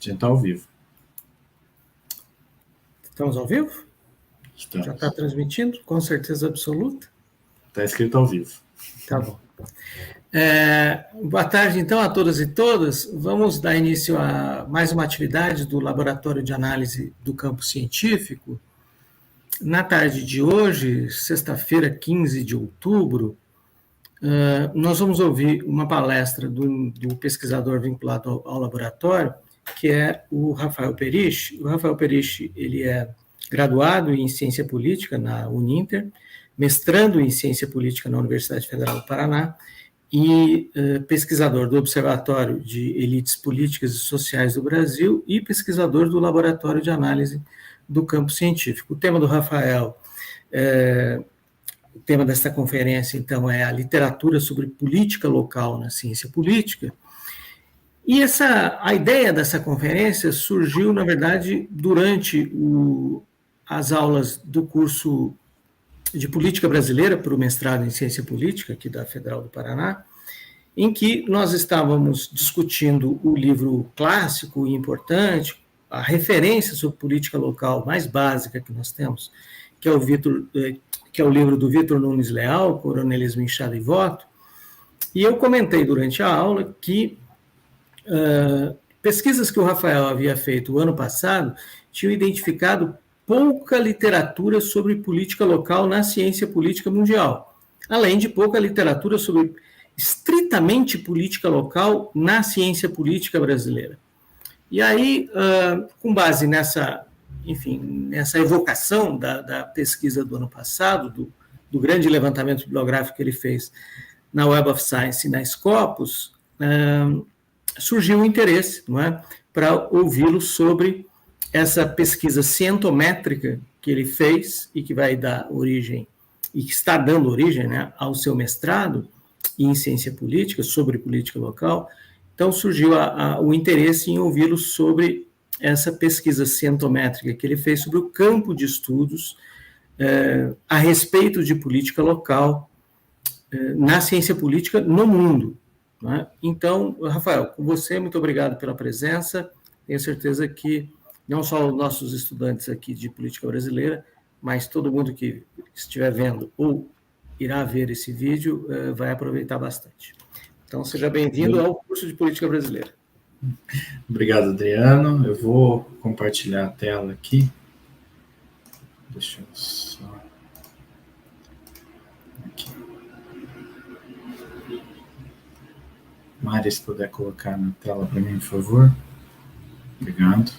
gente está ao vivo. Estamos ao vivo? Estamos. Já está transmitindo, com certeza absoluta? Está escrito ao vivo. Tá bom. Boa tarde, então, a todas e todas. Vamos dar início a mais uma atividade do Laboratório de Análise do Campo Científico. Na tarde de hoje, sexta-feira, 15 de outubro, nós vamos ouvir uma palestra do pesquisador vinculado ao laboratório, que é o Rafael Periche. O Rafael Periche, ele é graduado em Ciência Política na Uninter, mestrando em Ciência Política na Universidade Federal do Paraná e pesquisador do Observatório de Elites Políticas e Sociais do Brasil e pesquisador do Laboratório de Análise do Campo Científico. O tema do Rafael, o tema desta conferência, então, é a literatura sobre política local na ciência política. E a ideia dessa conferência surgiu, na verdade, durante as aulas do curso de Política Brasileira para o mestrado em Ciência Política, aqui da Federal do Paraná, em que nós estávamos discutindo o livro clássico e importante, a referência sobre política local mais básica que nós temos, que é o livro do Vitor Nunes Leal, Coronelismo, Inchada e Voto, e eu comentei durante a aula que pesquisas que o Rafael havia feito o ano passado tinham identificado pouca literatura sobre política local na ciência política mundial, além de pouca literatura sobre estritamente política local na ciência política brasileira. E aí, com base nessa evocação da pesquisa do ano passado, do grande levantamento bibliográfico que ele fez na Web of Science e na Scopus, surgiu um interesse, não é, para ouvi-lo sobre essa pesquisa cientométrica que ele fez e que vai dar origem, e que está dando origem, né, ao seu mestrado em ciência política, sobre política local. Então surgiu o interesse em ouvi-lo sobre essa pesquisa cientométrica que ele fez sobre o campo de estudos a respeito de política local na ciência política no mundo. Né? Então, Rafael, com você, muito obrigado pela presença. Tenho certeza que não só os nossos estudantes aqui de política brasileira, mas todo mundo que estiver vendo ou irá ver esse vídeo vai aproveitar bastante. Então, seja bem-vindo ao curso de política brasileira. Obrigado, Adriano. Eu vou compartilhar a tela aqui. Deixa eu só... Aqui. Mari, se puder colocar na tela para mim, por favor. Obrigado.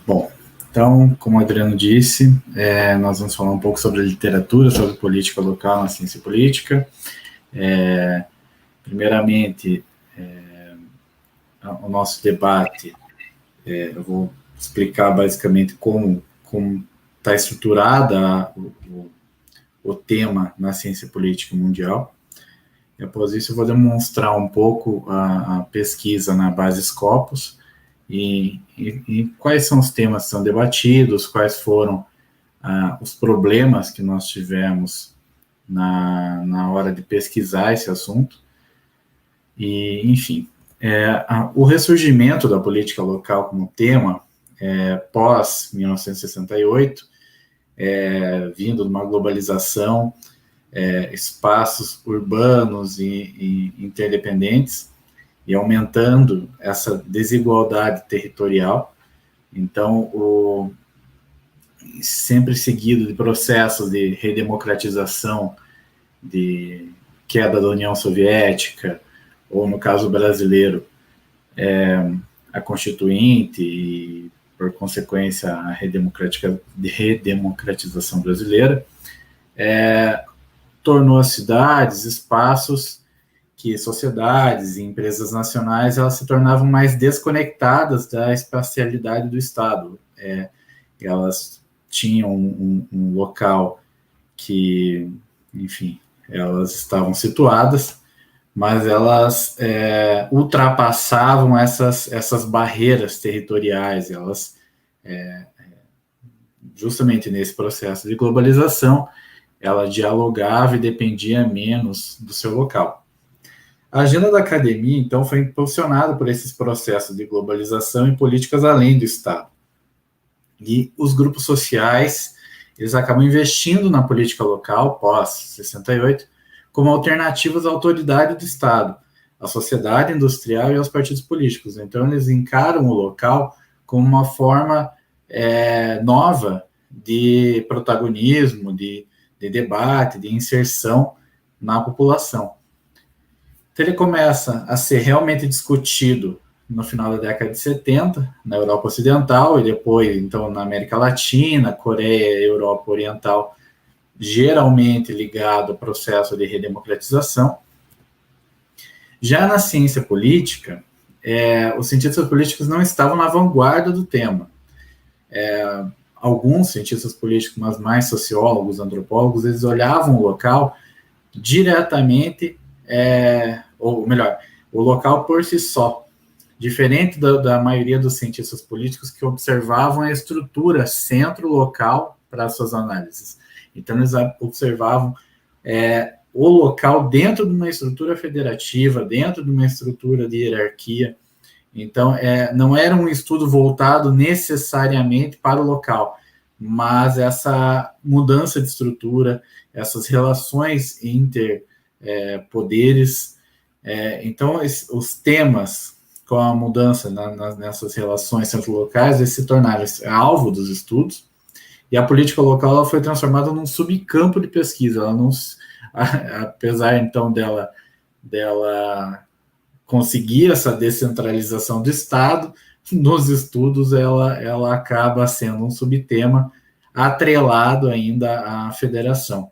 Bom, então, como o Adriano disse, nós vamos falar um pouco sobre a literatura, sobre política local na ciência política. Primeiramente, o nosso debate, eu vou explicar basicamente como está estruturada o tema na ciência política mundial. E após isso eu vou demonstrar um pouco a pesquisa na base Scopus e quais são os temas que são debatidos, quais foram os problemas que nós tivemos na hora de pesquisar esse assunto. E, enfim, o ressurgimento da política local como tema, pós-1968, vindo de uma globalização, espaços urbanos e interdependentes, e aumentando essa desigualdade territorial. Então, sempre seguido de processos de redemocratização, de queda da União Soviética, ou no caso brasileiro, a Constituinte e, por consequência, a redemocratização brasileira, tornou as cidades espaços que sociedades e empresas nacionais elas se tornavam mais desconectadas da espacialidade do Estado. Elas tinham um local que, enfim, elas estavam situadas, mas elas ultrapassavam essas barreiras territoriais. Elas, justamente nesse processo de globalização, ela dialogava e dependia menos do seu local. A agenda da academia, então, foi impulsionada por esses processos de globalização e políticas além do Estado. E os grupos sociais, eles acabam investindo na política local, pós-68, como alternativas à autoridade do Estado, à sociedade industrial e aos partidos políticos. Então, eles encaram o local como uma forma nova de protagonismo, de debate, de inserção na população. Então, ele começa a ser realmente discutido no final da década de 70, na Europa Ocidental, e depois, então, na América Latina, Coreia e Europa Oriental, geralmente ligado ao processo de redemocratização. Já na ciência política, os cientistas políticos não estavam na vanguarda do tema. Alguns cientistas políticos, mas mais sociólogos, antropólogos, eles olhavam o local diretamente, ou melhor, o local por si só, diferente da maioria dos cientistas políticos que observavam a estrutura centro-local para as suas análises. Então, eles observavam o local dentro de uma estrutura federativa, dentro de uma estrutura de hierarquia. Então, não era um estudo voltado necessariamente para o local, mas essa mudança de estrutura, essas relações interpoderes. Então, os temas com a mudança nessas relações centro-locais, eles se tornaram alvo dos estudos, e a política local ela foi transformada num subcampo de pesquisa. Ela não, apesar, então, dela conseguir essa descentralização do Estado, nos estudos ela acaba sendo um subtema atrelado ainda à federação.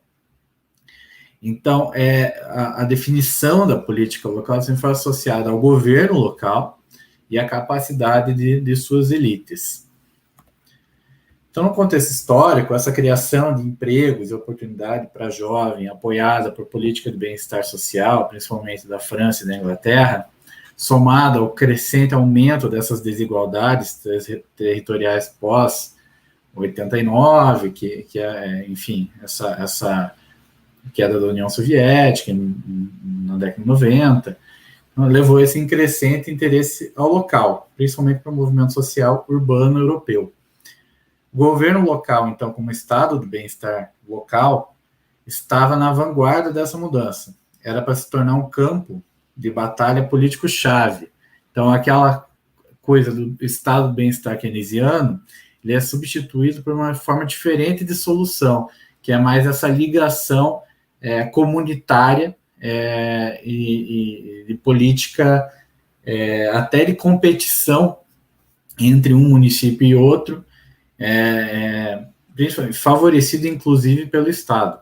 Então, a definição da política local sempre foi associada ao governo local e à capacidade de suas elites. Então, no contexto histórico, essa criação de empregos e oportunidade para jovem, apoiada por política de bem-estar social, principalmente da França e da Inglaterra, somada ao crescente aumento dessas desigualdades territoriais pós-89, que enfim, essa queda da União Soviética na década de 90, levou esse crescente interesse ao local, principalmente para o movimento social urbano europeu. O governo local, então, como estado do bem-estar local, estava na vanguarda dessa mudança. Era para se tornar um campo de batalha político-chave. Então, aquela coisa do estado do bem-estar keynesiano, ele é substituído por uma forma diferente de solução, que é mais essa ligação comunitária e de política, até de competição entre um município e outro, favorecido inclusive pelo Estado.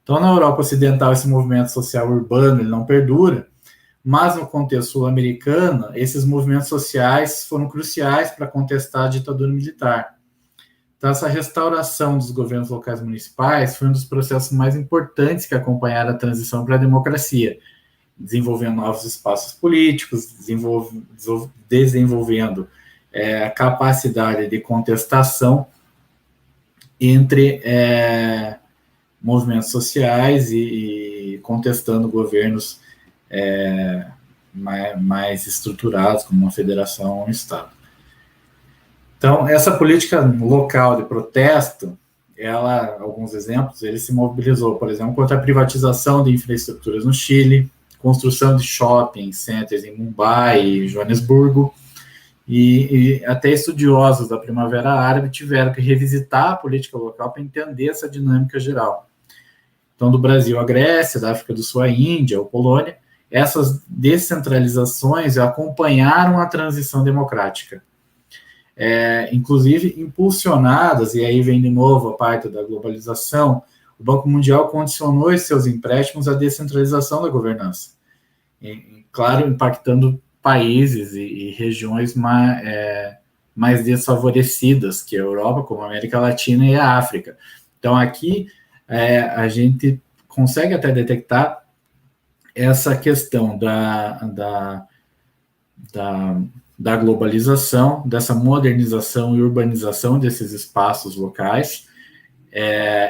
Então, na Europa Ocidental, esse movimento social urbano ele não perdura, mas no contexto sul-americano, esses movimentos sociais foram cruciais para contestar a ditadura militar. Então, essa restauração dos governos locais municipais foi um dos processos mais importantes que acompanharam a transição para a democracia, desenvolvendo novos espaços políticos, desenvolvendo a capacidade de contestação entre movimentos sociais e contestando governos mais estruturados, como uma federação ou um Estado. Então, essa política local de protesto, alguns exemplos, ele se mobilizou, por exemplo, contra a privatização de infraestruturas no Chile, construção de shopping centers em Mumbai e Joanesburgo, e até estudiosos da Primavera Árabe tiveram que revisitar a política local para entender essa dinâmica geral. Então, do Brasil à Grécia, da África do Sul à Índia ou Polônia, essas descentralizações acompanharam a transição democrática. Inclusive impulsionadas, e aí vem de novo a parte da globalização, o Banco Mundial condicionou esses seus empréstimos à descentralização da governança. Claro, impactando países e regiões mais desfavorecidas, que a Europa, como a América Latina e a África. Então, aqui a gente consegue até detectar essa questão da globalização, dessa modernização e urbanização desses espaços locais,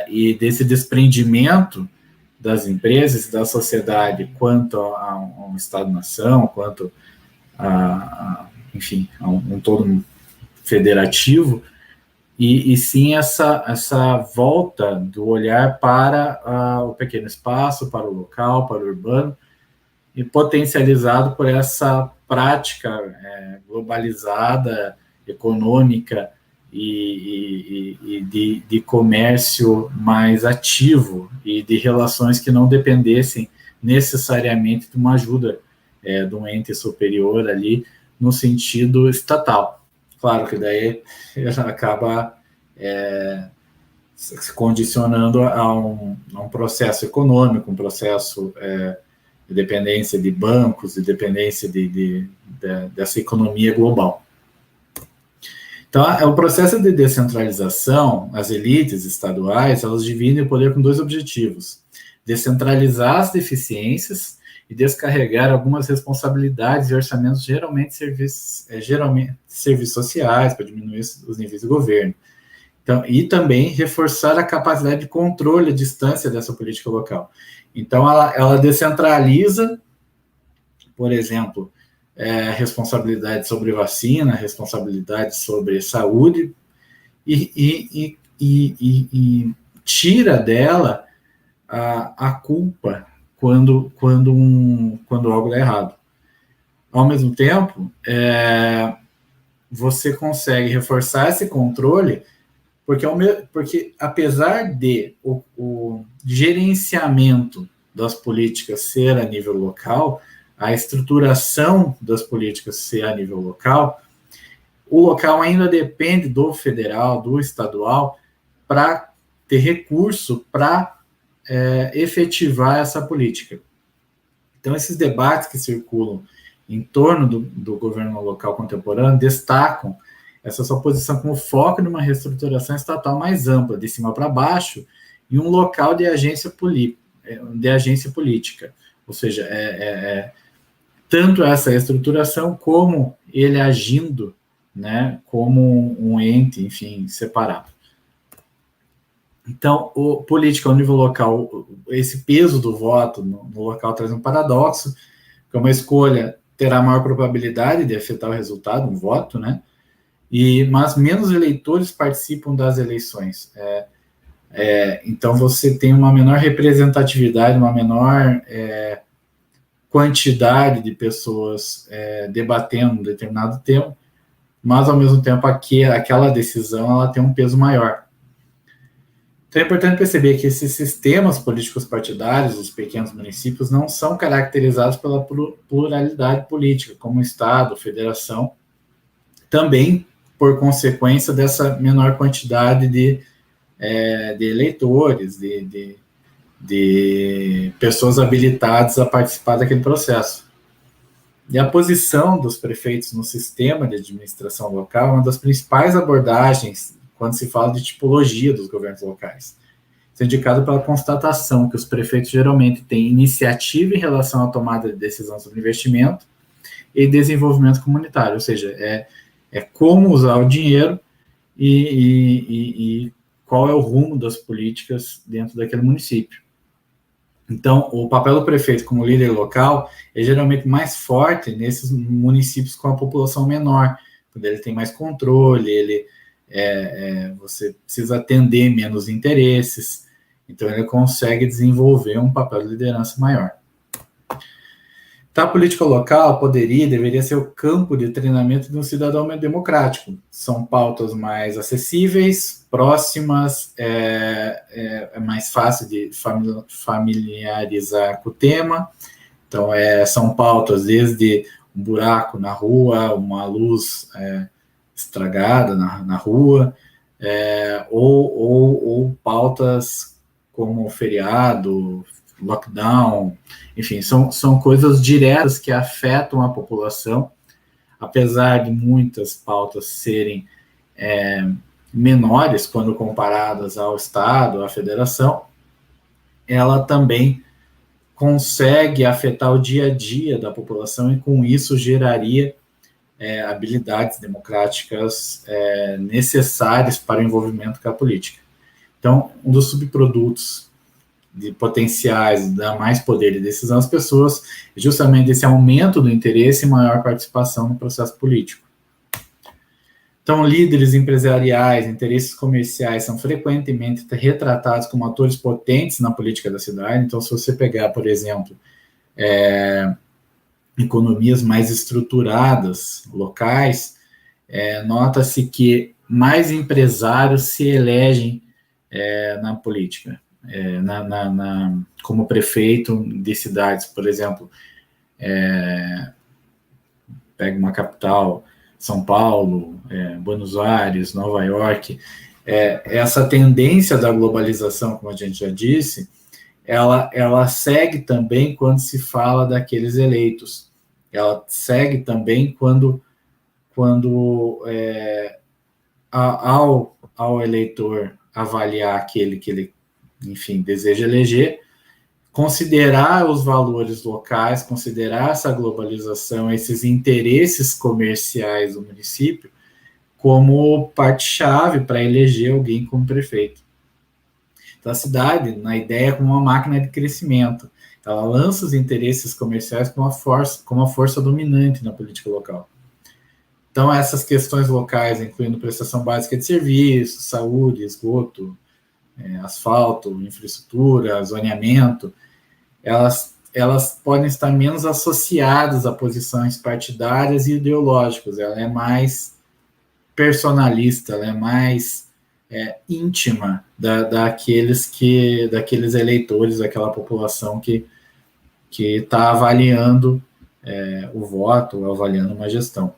e desse desprendimento das empresas e da sociedade quanto a um Estado-nação, quanto enfim, a um todo federativo, e sim essa volta do olhar para o pequeno espaço, para o local, para o urbano, e potencializado por essa prática globalizada, econômica e de comércio mais ativo e de relações que não dependessem necessariamente de uma ajuda de um ente superior ali no sentido estatal. Claro que daí ela acaba se condicionando a um processo econômico, um processo de dependência de bancos, de dependência dessa economia global. Então, o processo de descentralização, as elites estaduais, elas dividem o poder com dois objetivos: descentralizar as deficiências e descarregar algumas responsabilidades e orçamentos, geralmente serviços sociais, para diminuir os níveis de governo. Então, e também reforçar a capacidade de controle à distância dessa política local. Então, ela descentraliza, por exemplo, responsabilidade sobre vacina, responsabilidade sobre saúde, e tira dela a culpa quando algo dá errado. Ao mesmo tempo, você consegue reforçar esse controle, porque apesar de o gerenciamento das políticas ser a nível local, a estruturação das políticas ser a nível local, o local ainda depende do federal, do estadual, para ter recurso para efetivar essa política. Então, esses debates que circulam em torno do governo local contemporâneo destacam essa sua posição como foco numa reestruturação estatal mais ampla, de cima para baixo, e um local de agência política. Ou seja, tanto essa estruturação como ele agindo, né, como um ente, enfim, separado. Então, política ao nível local, esse peso do voto no local traz um paradoxo, que uma escolha terá maior probabilidade de afetar o resultado, um voto, né? Mas menos eleitores participam das eleições. Então, você tem uma menor representatividade, uma menor quantidade de pessoas debatendo um determinado tema, mas, ao mesmo tempo, aquela decisão ela tem um peso maior. Então, é importante perceber que esses sistemas políticos partidários, os pequenos municípios, não são caracterizados pela pluralidade política, como o Estado, federação, também por consequência dessa menor quantidade de eleitores, de pessoas habilitadas a participar daquele processo. E a posição dos prefeitos no sistema de administração local é uma das principais abordagens quando se fala de tipologia dos governos locais. Isso é indicado pela constatação que os prefeitos geralmente têm iniciativa em relação à tomada de decisão sobre investimento e desenvolvimento comunitário, ou seja, como usar o dinheiro e qual é o rumo das políticas dentro daquele município. Então, o papel do prefeito como líder local é geralmente mais forte nesses municípios com a população menor, quando ele tem mais controle, você precisa atender menos interesses, então ele consegue desenvolver um papel de liderança maior. Então, a política local deveria ser o campo de treinamento de um cidadão democrático. São pautas mais acessíveis, próximas, é mais fácil de familiarizar com o tema. Então, são pautas desde um buraco na rua, uma luz estragada na rua, ou pautas como feriado, lockdown, enfim, são coisas diretas que afetam a população, apesar de muitas pautas serem menores quando comparadas ao Estado, à Federação, ela também consegue afetar o dia a dia da população e, com isso, geraria habilidades democráticas necessárias para o envolvimento com a política. Então, um dos subprodutos de potenciais, dar mais poder de decisão às pessoas, justamente esse aumento do interesse e maior participação no processo político. Então, líderes empresariais, interesses comerciais são frequentemente retratados como atores potentes na política da cidade. Então, se você pegar, por exemplo, economias mais estruturadas, locais, nota-se que mais empresários se elegem na política, como prefeito de cidades, por exemplo, pega uma capital, São Paulo, Buenos Aires, Nova York, essa tendência da globalização, como a gente já disse, ela segue também quando se fala daqueles eleitos, ela segue também quando ao eleitor avaliar aquele que ele, enfim, deseja eleger, considerar os valores locais, considerar essa globalização, esses interesses comerciais do município, como parte-chave para eleger alguém como prefeito. Então, a cidade, na ideia, é como uma máquina de crescimento. Ela lança os interesses comerciais como uma força dominante na política local. Então, essas questões locais, incluindo prestação básica de serviços, saúde, esgoto, asfalto, infraestrutura, zoneamento, elas podem estar menos associadas a posições partidárias e ideológicas. Ela é mais personalista, ela é mais íntima daqueles eleitores, daquela população que está avaliando o voto, avaliando uma gestão.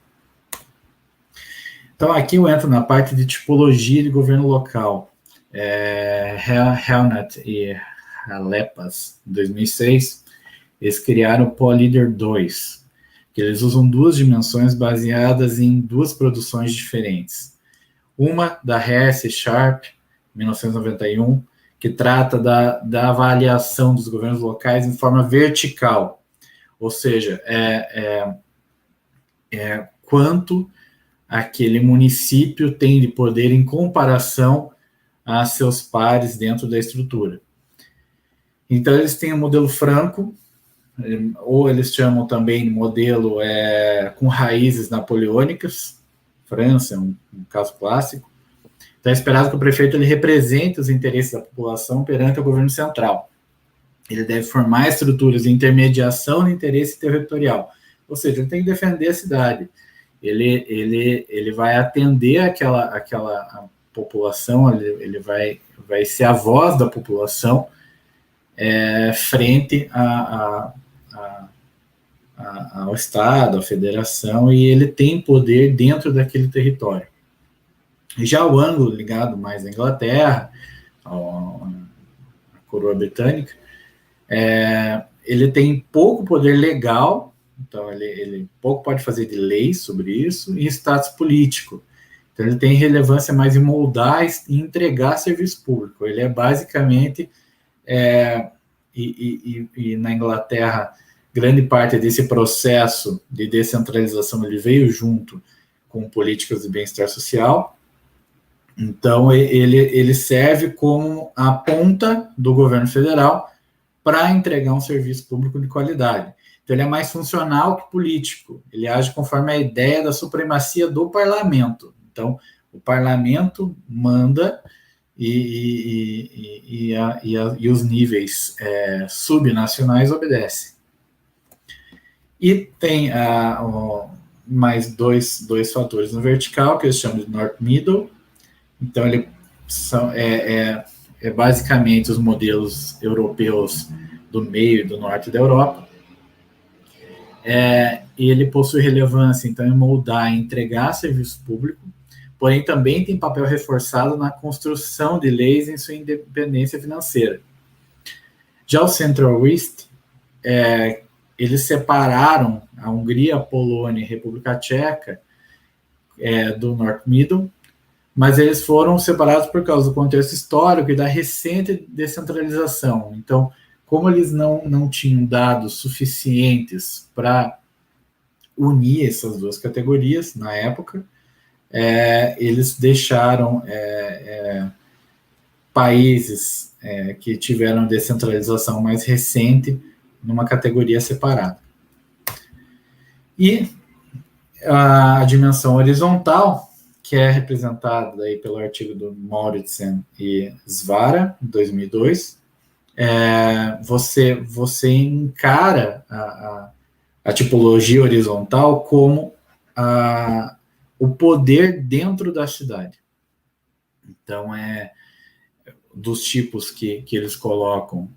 Então, aqui eu entro na parte de tipologia de governo local. Helnut e Halepas, em 2006, eles criaram o PoLeader 2, que eles usam duas dimensões baseadas em duas produções diferentes. Uma da Harris e Sharp, 1991, que trata da avaliação dos governos locais em forma vertical, ou seja, quanto aquele município tem de poder em comparação a seus pares dentro da estrutura. Então, eles têm o modelo franco, ou eles chamam também de modelo com raízes napoleônicas. França é um caso clássico. Então, é esperado que o prefeito ele represente os interesses da população perante o governo central. Ele deve formar estruturas de intermediação de interesse territorial, ou seja, ele tem que defender a cidade. Ele vai atender aquela população, ele vai ser a voz da população frente ao Estado, à federação, e ele tem poder dentro daquele território. Já o ângulo ligado mais à Inglaterra, à coroa britânica, ele tem pouco poder legal, então ele pouco pode fazer de leis sobre isso, e status político. Então ele tem relevância mais em moldar e entregar serviço público. Ele é basicamente, e na Inglaterra, grande parte desse processo de descentralização ele veio junto com políticas de bem-estar social. Então ele serve como a ponta do governo federal para entregar um serviço público de qualidade. Então, ele é mais funcional que político. Ele age conforme a ideia da supremacia do parlamento. Então, o parlamento manda e os níveis subnacionais obedecem. E tem mais dois fatores no vertical, que eles chamam de North Middle. Então, basicamente os modelos europeus do meio e do norte da Europa. E ele possui relevância, então, em moldar e entregar serviço público, porém também tem papel reforçado na construção de leis em sua independência financeira. Já o Central East, eles separaram a Hungria, a Polônia e a República Tcheca do North Middle, mas eles foram separados por causa do contexto histórico e da recente descentralização. Então, como eles não tinham dados suficientes para unir essas duas categorias na época, eles deixaram países que tiveram descentralização mais recente numa categoria separada. E a dimensão horizontal, que é representada aí pelo artigo do Mauritsen e Svara, em 2002, você encara a tipologia horizontal como o poder dentro da cidade. Então, dos tipos que eles colocam,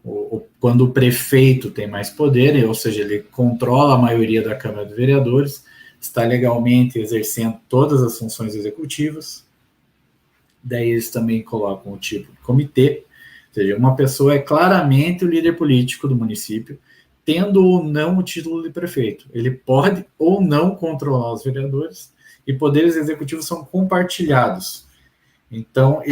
quando o prefeito tem mais poder, ou seja, ele controla a maioria da Câmara de Vereadores, está legalmente exercendo todas as funções executivas. Daí eles também colocam o tipo de comitê, ou seja, uma pessoa é claramente o líder político do município, tendo ou não o título de prefeito. Ele pode ou não controlar os vereadores, e poderes executivos são compartilhados. Então,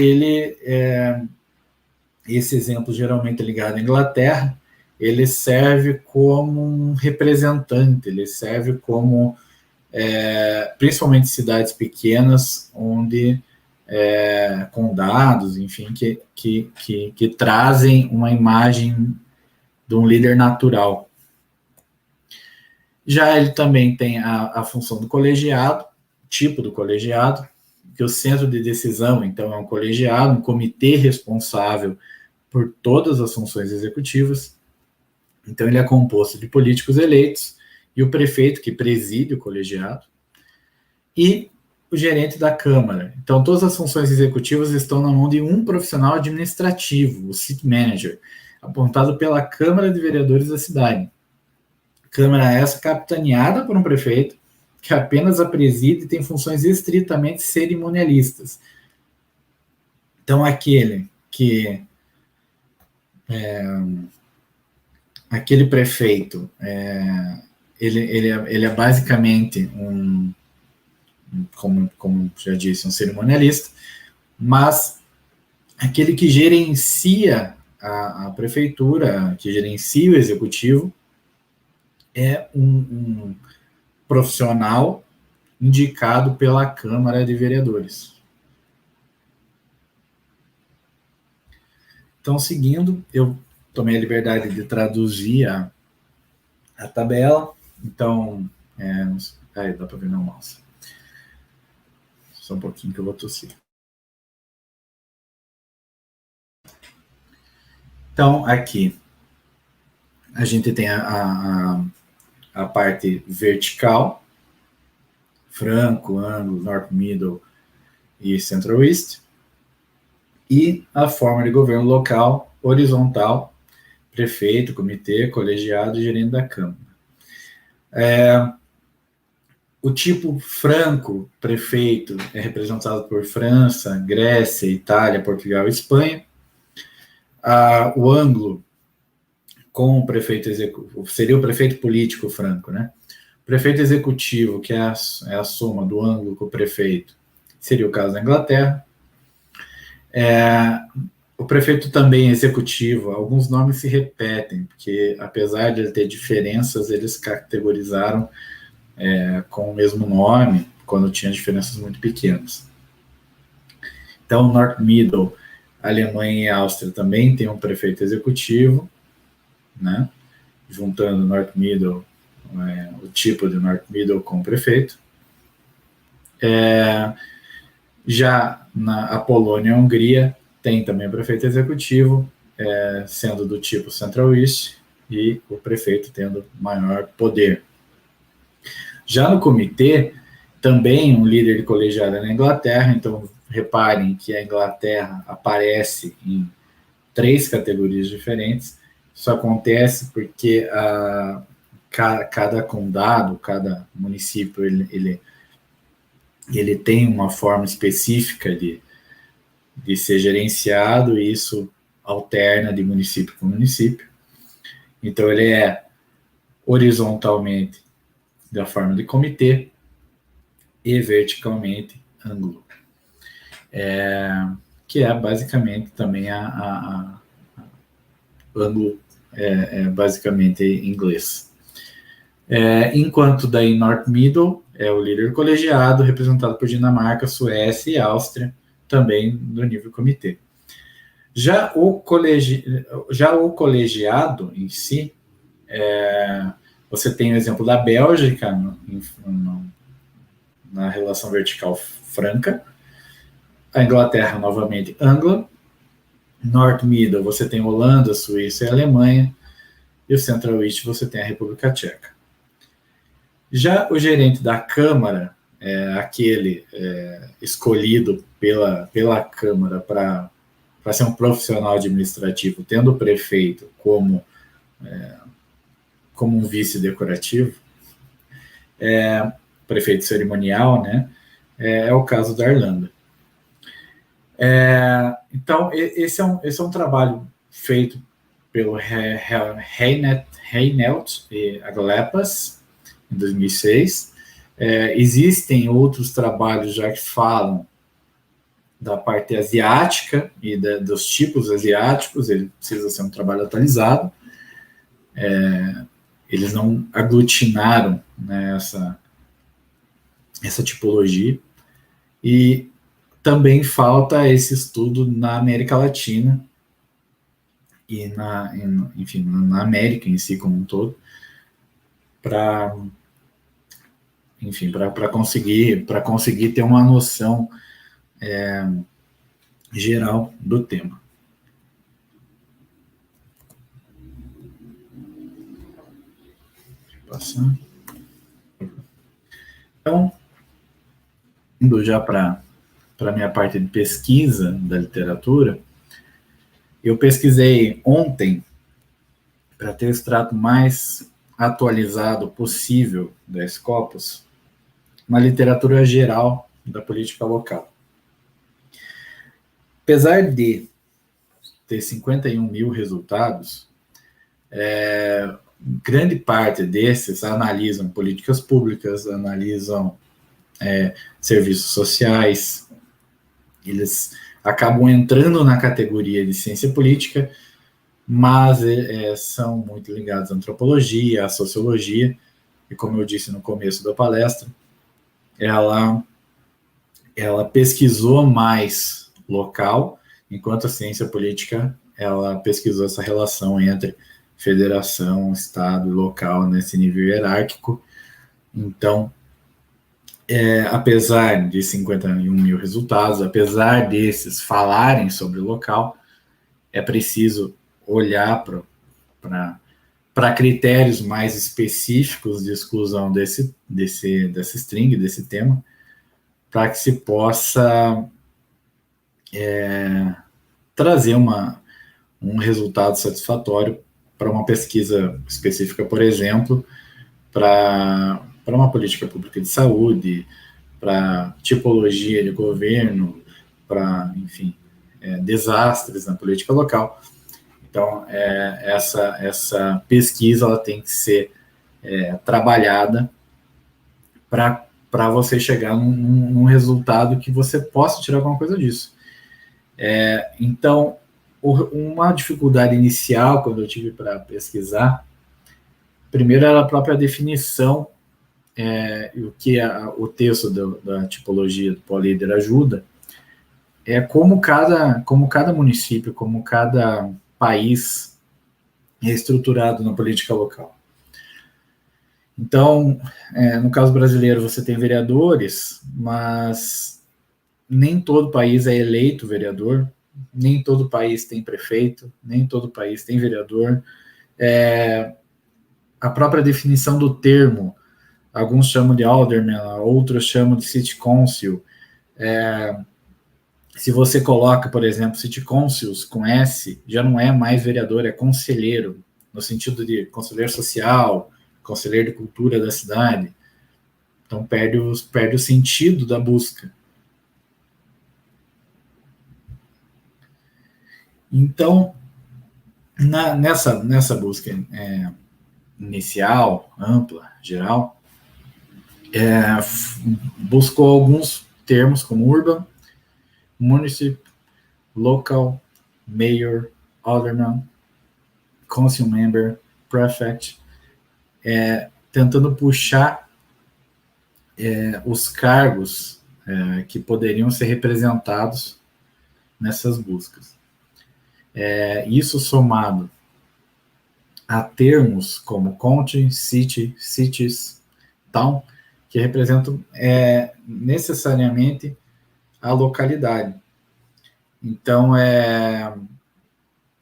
esse exemplo geralmente ligado à Inglaterra, ele serve como um representante, ele serve como, principalmente cidades pequenas, onde condados, enfim, que trazem uma imagem de um líder natural. Já ele também tem a função do colegiado, tipo do colegiado, que o centro de decisão, então, é um colegiado, um comitê responsável por todas as funções executivas. Então, ele é composto de políticos eleitos e o prefeito, que preside o colegiado, e o gerente da Câmara. Então, todas as funções executivas estão na mão de um profissional administrativo, o city manager, apontado pela Câmara de Vereadores da cidade. Câmara essa capitaneada por um prefeito, que apenas a preside e tem funções estritamente cerimonialistas. Então, aquele prefeito, ele é basicamente como já disse, um cerimonialista, mas aquele que gerencia a prefeitura, que gerencia o executivo, é um profissional indicado pela Câmara de Vereadores. Então, seguindo, eu tomei a liberdade de traduzir a tabela. Então, aí dá para ver meu mouse. Só um pouquinho que eu vou tossir. Então, aqui, a gente tem a parte vertical, franco, ângulo, north, middle e central east, e a forma de governo local, horizontal, prefeito, comitê, colegiado e gerente da Câmara. O tipo franco, prefeito, é representado por França, Grécia, Itália, Portugal e Espanha. O ângulo, com o prefeito executivo, seria o prefeito político franco, né? O prefeito executivo, que é a soma do ângulo com o prefeito, seria o caso da Inglaterra. O prefeito também executivo, alguns nomes se repetem, porque apesar de ele ter diferenças, eles categorizaram com o mesmo nome, quando tinha diferenças muito pequenas. Então, North Middle, Alemanha e Áustria também tem um prefeito executivo, né? Juntando North Middle, o tipo de North Middle com o prefeito. Já a Polônia e a Hungria tem também o prefeito executivo, sendo do tipo Central East, e o prefeito tendo maior poder. Já no comitê, também um líder de colegiado é na Inglaterra, então reparem que a Inglaterra aparece em 3 categorias diferentes. Isso acontece porque cada condado, cada município, ele tem uma forma específica de ser gerenciado, e isso alterna de município para município. Então, ele é horizontalmente da forma de comitê e verticalmente ângulo, que é basicamente também ângulo, basicamente em inglês. Enquanto daí North Middle é o líder colegiado, representado por Dinamarca, Suécia e Áustria, também no nível comitê. Já o colegiado em si, você tem o exemplo da Bélgica na relação vertical franca, a Inglaterra, novamente, Angla, North Middle, você tem Holanda, Suíça e Alemanha, e o Central East você tem a República Tcheca. Já o gerente da Câmara, aquele escolhido pela Câmara para ser um profissional administrativo, tendo o prefeito como um vice decorativo, prefeito cerimonial, né? É o caso da Irlanda. Então, esse é um trabalho feito pelo Reinelt e Aglepas, em 2006. Existem outros trabalhos já que falam da parte asiática e dos tipos asiáticos. Ele precisa ser um trabalho atualizado. Eles não aglutinaram, né, essa tipologia. E também falta esse estudo na América Latina e enfim, na América em si como um todo, para conseguir ter uma noção geral do tema. Passando. Então, indo já para a minha parte de pesquisa da literatura, eu pesquisei ontem, para ter o extrato mais atualizado possível da Scopus, uma literatura geral da política local. Apesar de ter 51 mil resultados, grande parte desses analisam políticas públicas, analisam serviços sociais. Eles acabam entrando na categoria de ciência política, mas são muito ligados à antropologia, à sociologia, e como eu disse no começo da palestra, ela pesquisou mais local, enquanto a ciência política, ela pesquisou essa relação entre federação, estado e local nesse nível hierárquico. Então, apesar de 51 mil resultados, apesar desses falarem sobre o local, é preciso olhar para critérios mais específicos de exclusão dessa string, desse tema, para que se possa trazer um resultado satisfatório para uma pesquisa específica, por exemplo, para uma política pública de saúde, para tipologia de governo, para, enfim, desastres na política local. Então, essa pesquisa ela tem que ser trabalhada para você chegar num resultado que você possa tirar alguma coisa disso. Então, uma dificuldade inicial, quando eu tive para pesquisar, primeiro era a própria definição, o que o texto da tipologia do Políder ajuda, como cada município, como cada país é estruturado na política local. Então, no caso brasileiro, você tem vereadores, mas nem todo país é eleito vereador, nem todo país tem prefeito, nem todo país tem vereador. A própria definição do termo, alguns chamam de alderman, outros chamam de city council. Se você coloca, por exemplo, city councils com S, já não é mais vereador, é conselheiro, no sentido de conselheiro social, conselheiro de cultura da cidade. Então, perde o sentido da busca. Então, nessa busca inicial, ampla, geral, buscou alguns termos como urban, municipal, local, mayor, alderman, council member, prefect, tentando puxar os cargos que poderiam ser representados nessas buscas. Isso somado a termos como county, city, cities, town, que representam necessariamente a localidade. Então,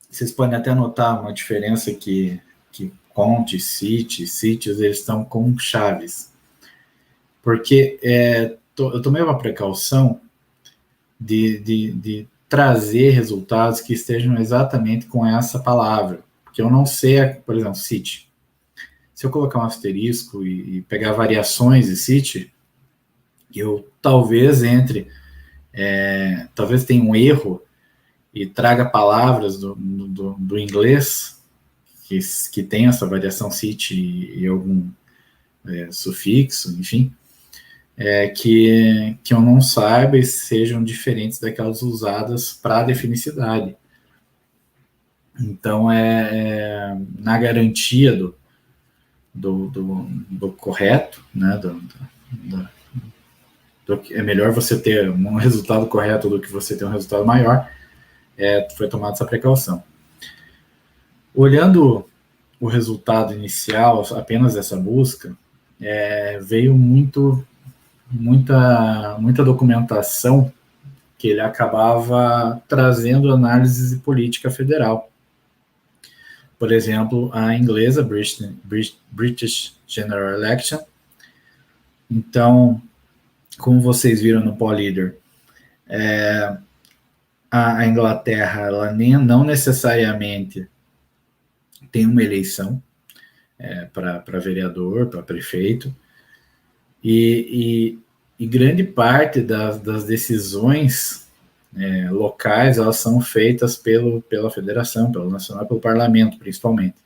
vocês podem até notar uma diferença que county, city, cities, eles estão com chaves. Porque eu tomei uma precaução de trazer resultados que estejam exatamente com essa palavra. Porque eu não sei, por exemplo, city. Se eu colocar um asterisco e pegar variações de city, eu talvez talvez tenha um erro e traga palavras do inglês que tem essa variação city e algum sufixo, enfim, que eu não saiba e sejam diferentes daquelas usadas para definir cidade. Então, na garantia do correto, né, é melhor você ter um resultado correto do que você ter um resultado maior, foi tomada essa precaução. Olhando o resultado inicial, apenas dessa busca, veio muita documentação que ele acabava trazendo análise de política federal. Por exemplo, a inglesa, British General Election. Então, como vocês viram no PoliLeader, a Inglaterra ela não necessariamente tem uma eleição para vereador, para prefeito, e grande parte das decisões locais elas são feitas pela federação, pelo nacional, pelo parlamento, principalmente.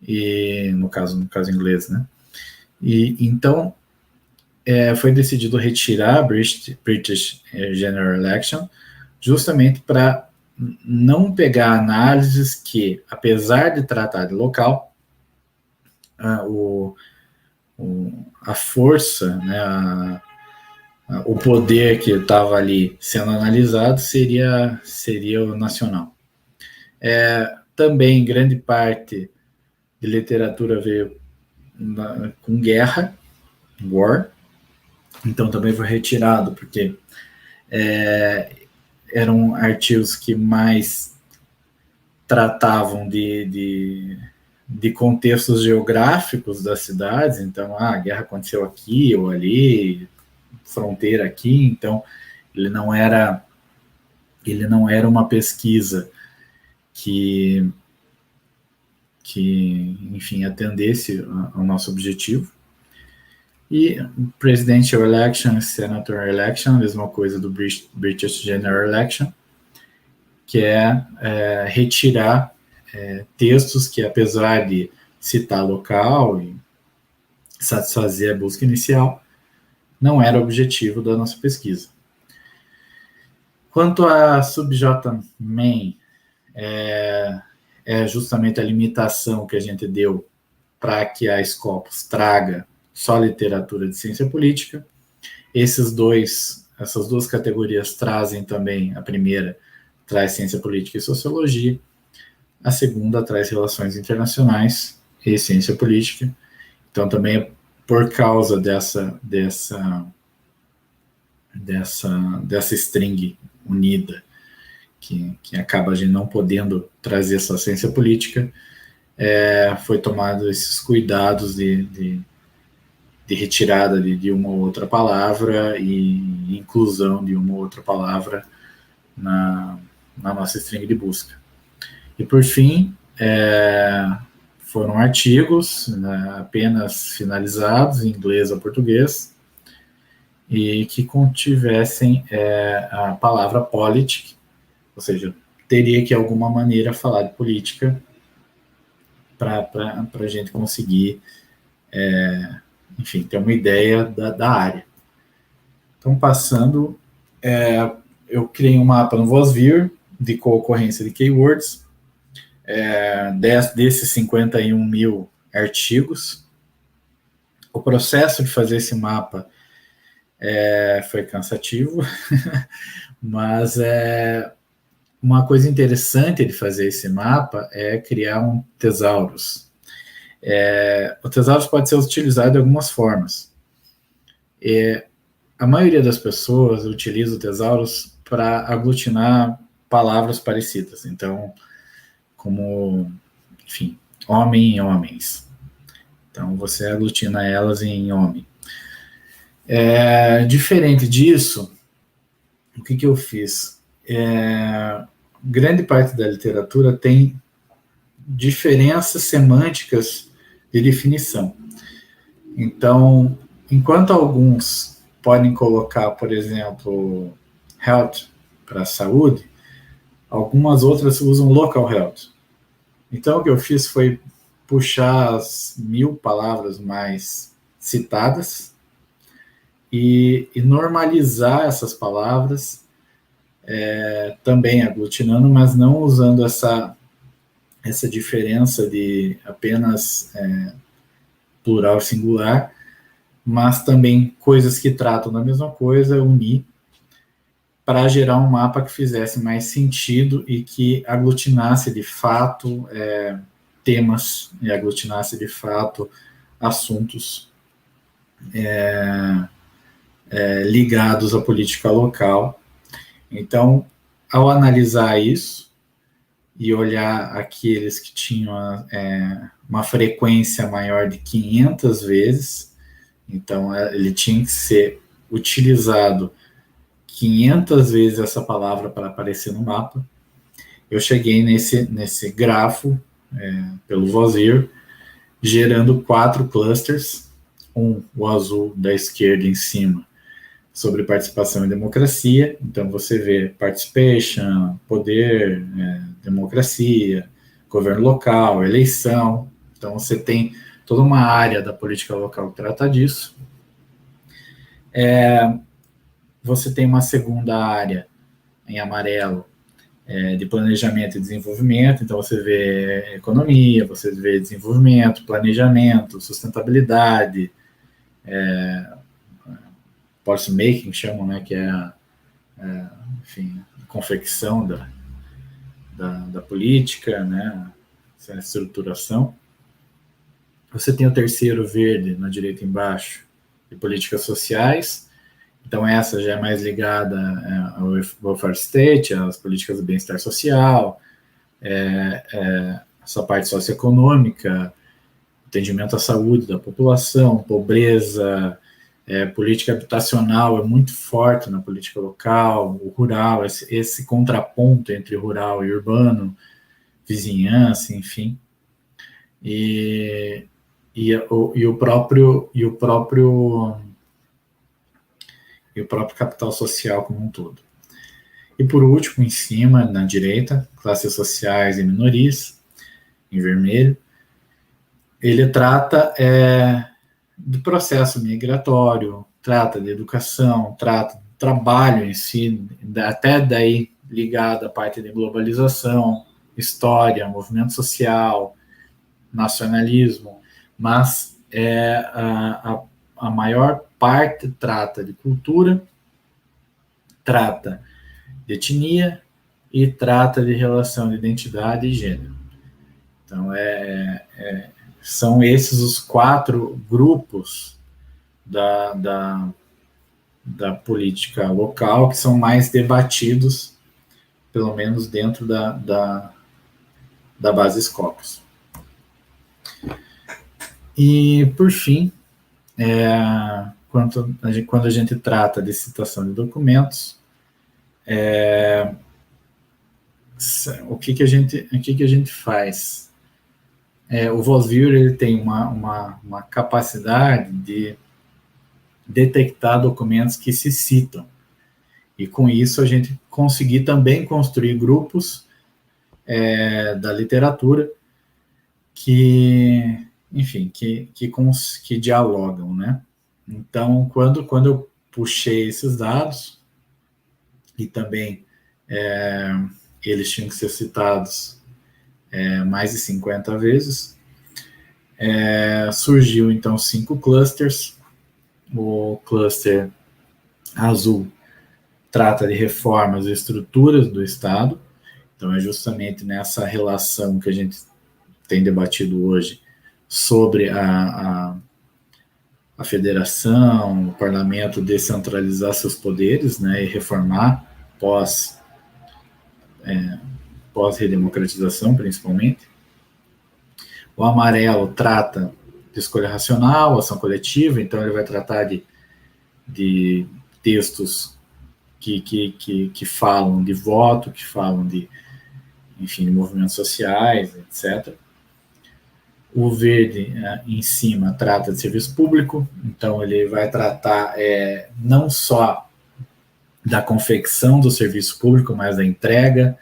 E no caso inglês, né? E então foi decidido retirar a British General Election, justamente para não pegar análises que, apesar de tratar de local, a força, né, o poder que estava ali sendo analisado seria o nacional. Também grande parte de literatura veio com guerra, war, então também foi retirado, porque eram artigos que mais tratavam de contextos geográficos das cidades, então a guerra aconteceu aqui ou ali, fronteira aqui, então ele não era uma pesquisa que enfim, atendesse ao nosso objetivo. E Presidential Election, Senator Election, a mesma coisa do British General Election, que retirar textos que, apesar de citar local e satisfazer a busca inicial, não era o objetivo da nossa pesquisa. Quanto a SubJ Main, justamente a limitação que a gente deu para que a Scopus traga só literatura de ciência política. Essas duas categorias trazem também, a primeira traz ciência política e sociologia, a segunda traz relações internacionais e ciência política. Então também por causa dessa string unida, que acaba a gente não podendo trazer só ciência política, foi tomado esses cuidados de retirada de uma ou outra palavra e inclusão de uma ou outra palavra na nossa string de busca. E por fim, foram artigos, né, apenas finalizados em inglês ou português e que contivessem a palavra politic, ou seja, teria que de alguma maneira falar de política para a gente conseguir enfim, ter uma ideia da área. Então, passando, eu criei um mapa no VozVir de co-ocorrência de keywords, desses 51 mil artigos. O processo de fazer esse mapa foi cansativo, mas uma coisa interessante de fazer esse mapa é criar um tesaurus. O tesaurus pode ser utilizado de algumas formas. A maioria das pessoas utiliza o tesaurus para aglutinar palavras parecidas. Então, como, enfim, homem e homens. Então, você aglutina elas em homem. Diferente disso, o que eu fiz? Grande parte da literatura tem diferenças semânticas de definição. Então, enquanto alguns podem colocar, por exemplo, health para saúde, algumas outras usam local health. Então, o que eu fiz foi puxar as 1000 palavras mais citadas e normalizar essas palavras, também aglutinando, mas não usando essa diferença de apenas plural singular, mas também coisas que tratam da mesma coisa, unir, para gerar um mapa que fizesse mais sentido e que aglutinasse de fato temas, e aglutinasse de fato assuntos ligados à política local. Então, ao analisar isso e olhar aqueles que tinham uma frequência maior de 500 vezes, então ele tinha que ser utilizado 500 vezes essa palavra para aparecer no mapa. Eu cheguei nesse grafo, pelo Vozyr, gerando 4 clusters, o azul da esquerda em cima, sobre participação e democracia. Então você vê participation, poder, democracia, governo local, eleição. Então você tem toda uma área da política local que trata disso. Você tem uma segunda área em amarelo, de planejamento e desenvolvimento. Então você vê economia, você vê desenvolvimento, planejamento, sustentabilidade, policy making, chamam, né, que é enfim, a confecção da política, né, essa estruturação. Você tem o terceiro verde na direita embaixo, de políticas sociais. Então essa já é mais ligada ao welfare state, às políticas de bem-estar social, essa parte socioeconômica, atendimento à saúde da população, pobreza, política habitacional é muito forte na política local, o rural, esse contraponto entre rural e urbano, vizinhança, enfim. E o próprio capital social como um todo. E por último, em cima, na direita, classes sociais e minorias, em vermelho, ele trata do processo migratório, trata de educação, trata do trabalho em si, até daí ligado à parte de globalização, história, movimento social, nacionalismo, mas a maior parte trata de cultura, trata de etnia e trata de relação de identidade e gênero. Então, são esses os 4 grupos da política local que são mais debatidos, pelo menos dentro da base Scopus. E, por fim, quando a gente trata de citação de documentos, o que a gente faz? O Vozyr ele tem uma capacidade de detectar documentos que se citam, e com isso a gente conseguir também construir grupos da literatura que, enfim, que dialogam, né? Então, quando eu puxei esses dados, e também eles tinham que ser citados mais de 50 vezes, surgiu então 5 clusters. O cluster azul trata de reformas e estruturas do Estado, Então, é justamente nessa relação que a gente tem debatido hoje sobre a federação, o parlamento descentralizar seus poderes, né, e reformar pós-redemocratização, principalmente. O amarelo trata de escolha racional, ação coletiva, então ele vai tratar de textos que falam de voto, que falam de movimentos sociais, etc. O verde, em cima, trata de serviço público, então ele vai tratar não só da confecção do serviço público, mas da entrega,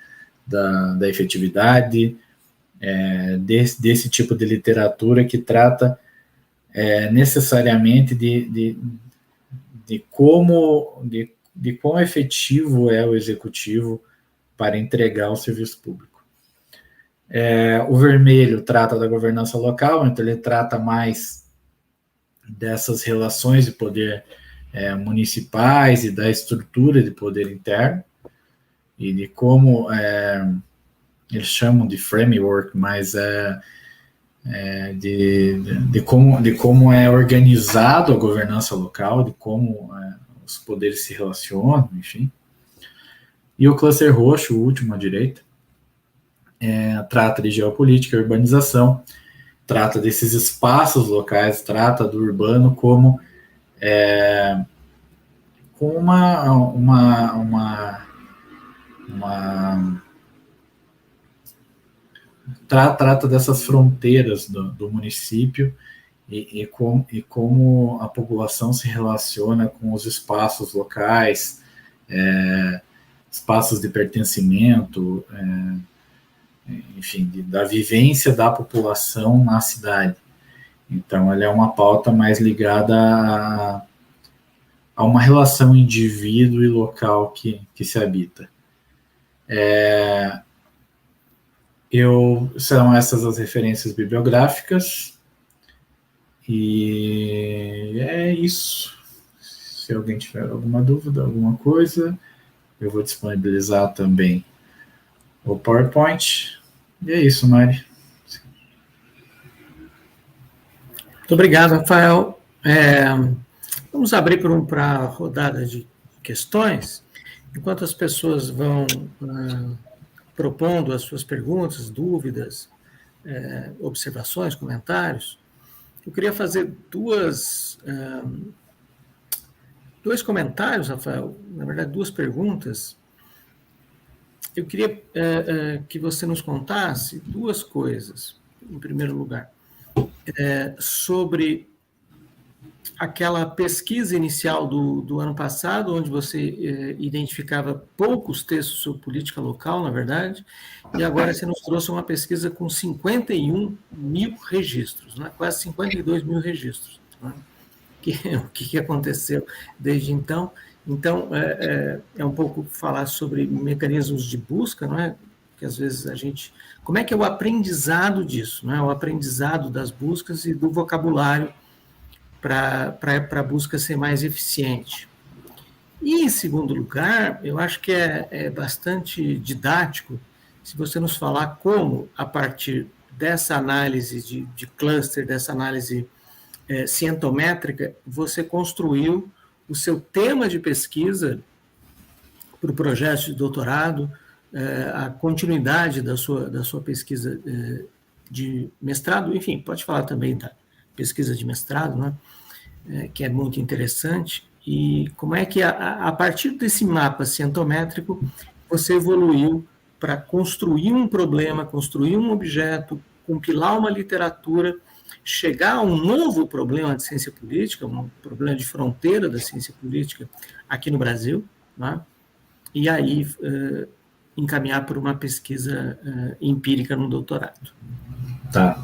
da efetividade, desse tipo de literatura que trata necessariamente de quão efetivo é o executivo para entregar o serviço público. O vermelho trata da governança local, então ele trata mais dessas relações de poder municipais e da estrutura de poder interno, e de como eles chamam de framework, mas de como é organizado a governança local, de como os poderes se relacionam, enfim. E o cluster roxo, o último à direita, trata de geopolítica e urbanização, trata desses espaços locais, trata do urbano como trata dessas fronteiras do município e como a população se relaciona com os espaços locais, espaços de pertencimento, enfim, da vivência da população na cidade. Então, ela é uma pauta mais ligada a uma relação indivíduo e local que se habita. São essas as referências bibliográficas, e é isso. Se alguém tiver alguma dúvida, alguma coisa, eu vou disponibilizar também o PowerPoint. E é isso, Mari. Muito obrigado, Rafael. Vamos abrir para a rodada de questões. Enquanto as pessoas vão propondo as suas perguntas, dúvidas, observações, comentários, eu queria fazer dois comentários, Rafael, na verdade, duas perguntas. Eu queria que você nos contasse duas coisas, em primeiro lugar, sobre aquela pesquisa inicial do ano passado, onde você identificava poucos textos sobre política local, na verdade, e agora você nos trouxe uma pesquisa com 51 mil registros, né? Quase 52 mil registros. Né? O que aconteceu desde então? Então, é um pouco falar sobre mecanismos de busca, não é? Que às vezes a gente... Como é que é o aprendizado disso, não é? O aprendizado das buscas e do vocabulário para a busca ser mais eficiente. E, em segundo lugar, eu acho que é bastante didático se você nos falar como, a partir dessa análise de cluster, dessa análise cientométrica, você construiu o seu tema de pesquisa para o projeto de doutorado, a continuidade da sua pesquisa de mestrado, enfim, pode falar também da pesquisa de mestrado, né? Que é muito interessante, e como é que, a partir desse mapa cientométrico, você evoluiu para construir um problema, construir um objeto, compilar uma literatura, chegar a um novo problema de ciência política, um problema de fronteira da ciência política aqui no Brasil, né? E aí encaminhar por uma pesquisa empírica no doutorado. Tá.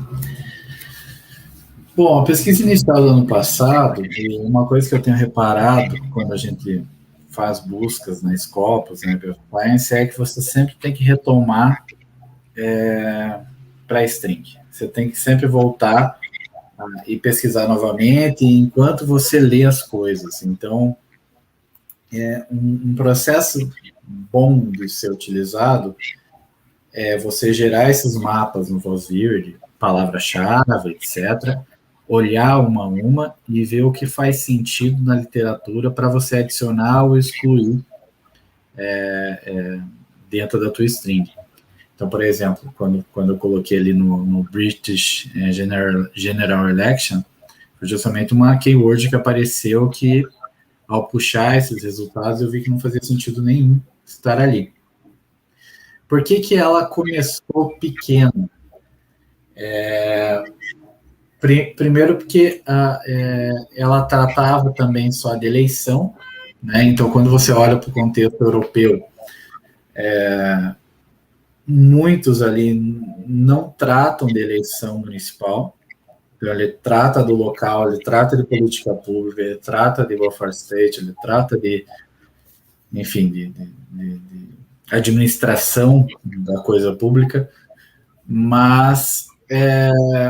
Bom, a pesquisa inicial do ano passado, e uma coisa que eu tenho reparado quando a gente faz buscas na Scopus, na Science, é que você sempre tem que retomar para a string. Você tem que sempre voltar e pesquisar novamente enquanto você lê as coisas. Então, um processo bom de ser utilizado você gerar esses mapas no VozViewed, palavra-chave, etc., olhar uma a uma e ver o que faz sentido na literatura para você adicionar ou excluir dentro da tua string. Então, por exemplo, quando eu coloquei ali no British General Election, foi justamente uma keyword que apareceu que, ao puxar esses resultados, eu vi que não fazia sentido nenhum estar ali. Por que que ela começou pequena? Primeiro porque ela tratava também só de eleição, né? Então, quando você olha para o contexto europeu, muitos ali não tratam de eleição municipal. Então, ele trata do local, ele trata de política pública, ele trata de welfare state, ele trata de, enfim, de administração da coisa pública, mas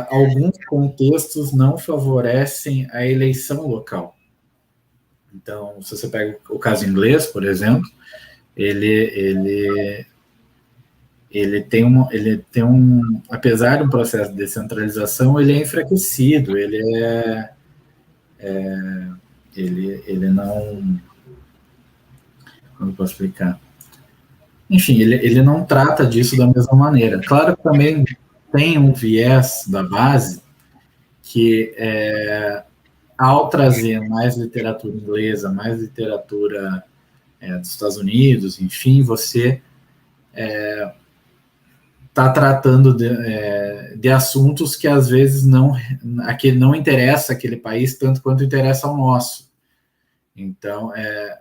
alguns contextos não favorecem a eleição local. Então, se você pega o caso inglês, por exemplo, ele tem apesar de um processo de descentralização, ele é enfraquecido, ele não, como eu posso explicar? Enfim, ele não trata disso da mesma maneira. Claro que também tem um viés da base que, ao trazer mais literatura inglesa, mais literatura dos Estados Unidos, enfim, você está tratando de assuntos que às vezes não interessa aquele país tanto quanto interessa ao nosso. Então,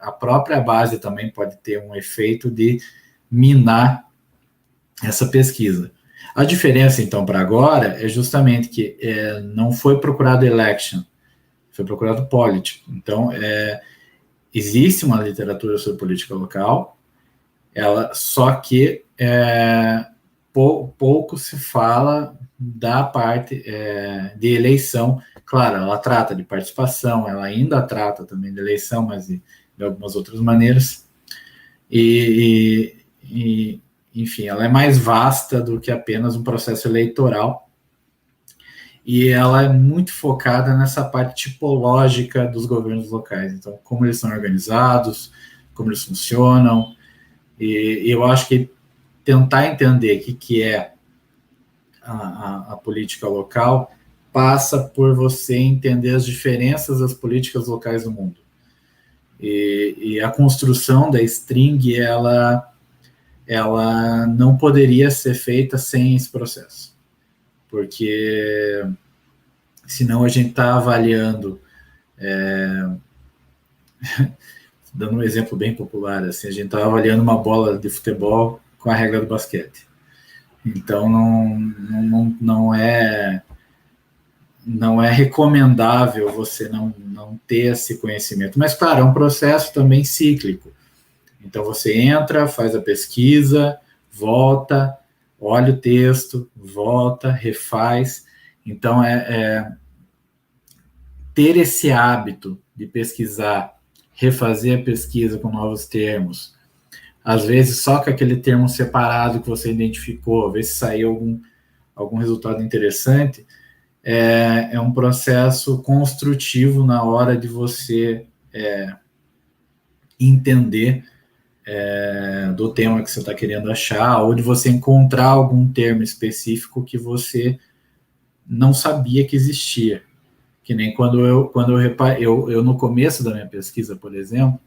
a própria base também pode ter um efeito de minar essa pesquisa. A diferença, então, para agora é justamente que não foi procurado election, foi procurado político. Então, existe uma literatura sobre política local, só que pouco se fala da parte de eleição. Claro, ela trata de participação, ela ainda trata também de eleição, mas de algumas outras maneiras. Enfim, ela é mais vasta do que apenas um processo eleitoral. E ela é muito focada nessa parte tipológica dos governos locais. Então, como eles são organizados, como eles funcionam. E eu acho que tentar entender o que é a política local passa por você entender as diferenças das políticas locais do mundo. E a construção da string, ela não poderia ser feita sem esse processo. Porque senão a gente está avaliando, dando um exemplo bem popular, assim, a gente está avaliando uma bola de futebol com a regra do basquete. Então, não é recomendável você não ter esse conhecimento. Mas, claro, é um processo também cíclico. Então, você entra, faz a pesquisa, volta, olha o texto, volta, refaz. Então, ter esse hábito de pesquisar, refazer a pesquisa com novos termos, às vezes só com aquele termo separado que você identificou, ver se saiu algum resultado interessante, é um processo construtivo na hora de você entender do tema que você está querendo achar, ou de você encontrar algum termo específico que você não sabia que existia. Que nem quando eu no começo da minha pesquisa, por exemplo,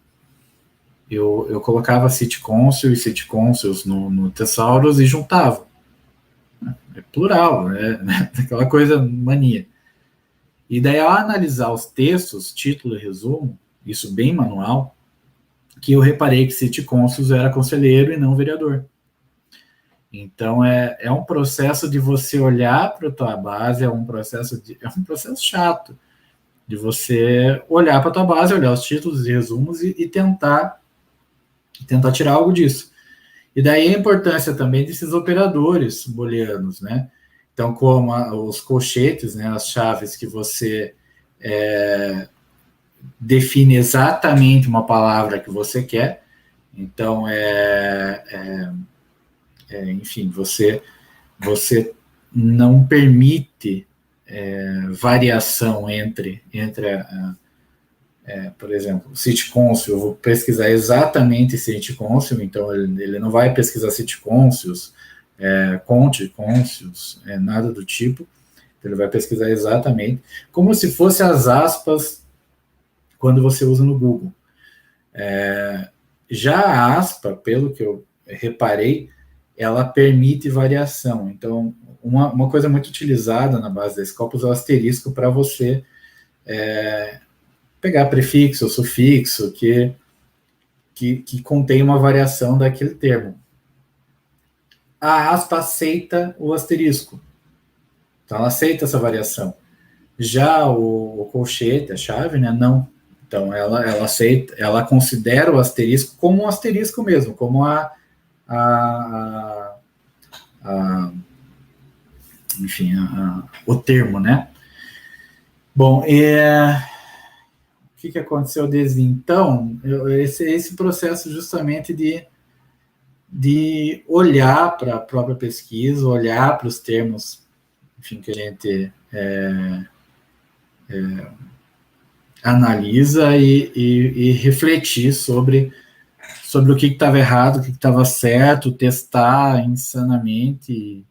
eu colocava sitconsel e sitconsels no Thesaurus e juntava. É plural, né? Aquela coisa mania. E daí, ao analisar os textos, título e resumo, isso bem manual, que eu reparei que sitconsels era conselheiro e não vereador. Então, é um processo de você olhar para a tua base, é um processo chato, de você olhar para a tua base, olhar os títulos e resumos e tentar tirar algo disso. E daí a importância também desses operadores booleanos, né? Então, como os colchetes, né, as chaves que você define exatamente uma palavra que você quer. Então, enfim, você não permite variação entre por exemplo, sitconscious, eu vou pesquisar exatamente sitconscious, então ele não vai pesquisar sitconscious, conscious, nada do tipo, ele vai pesquisar exatamente, como se fosse as aspas quando você usa no Google. Já a aspa, pelo que eu reparei, ela permite variação. Então, uma coisa muito utilizada na base da Scopus é o asterisco para você pegar prefixo ou sufixo que contém uma variação daquele termo. A aspa aceita o asterisco. Então, ela aceita essa variação. Já o colchete, a chave, né, não. Então, ela aceita, ela considera o asterisco como um asterisco mesmo, como enfim, o termo, né? Bom, o que aconteceu desde então? Esse processo justamente de olhar para a própria pesquisa, olhar para os termos, enfim, que a gente analisa e refletir sobre o que estava errado, o que estava certo, testar insanamente.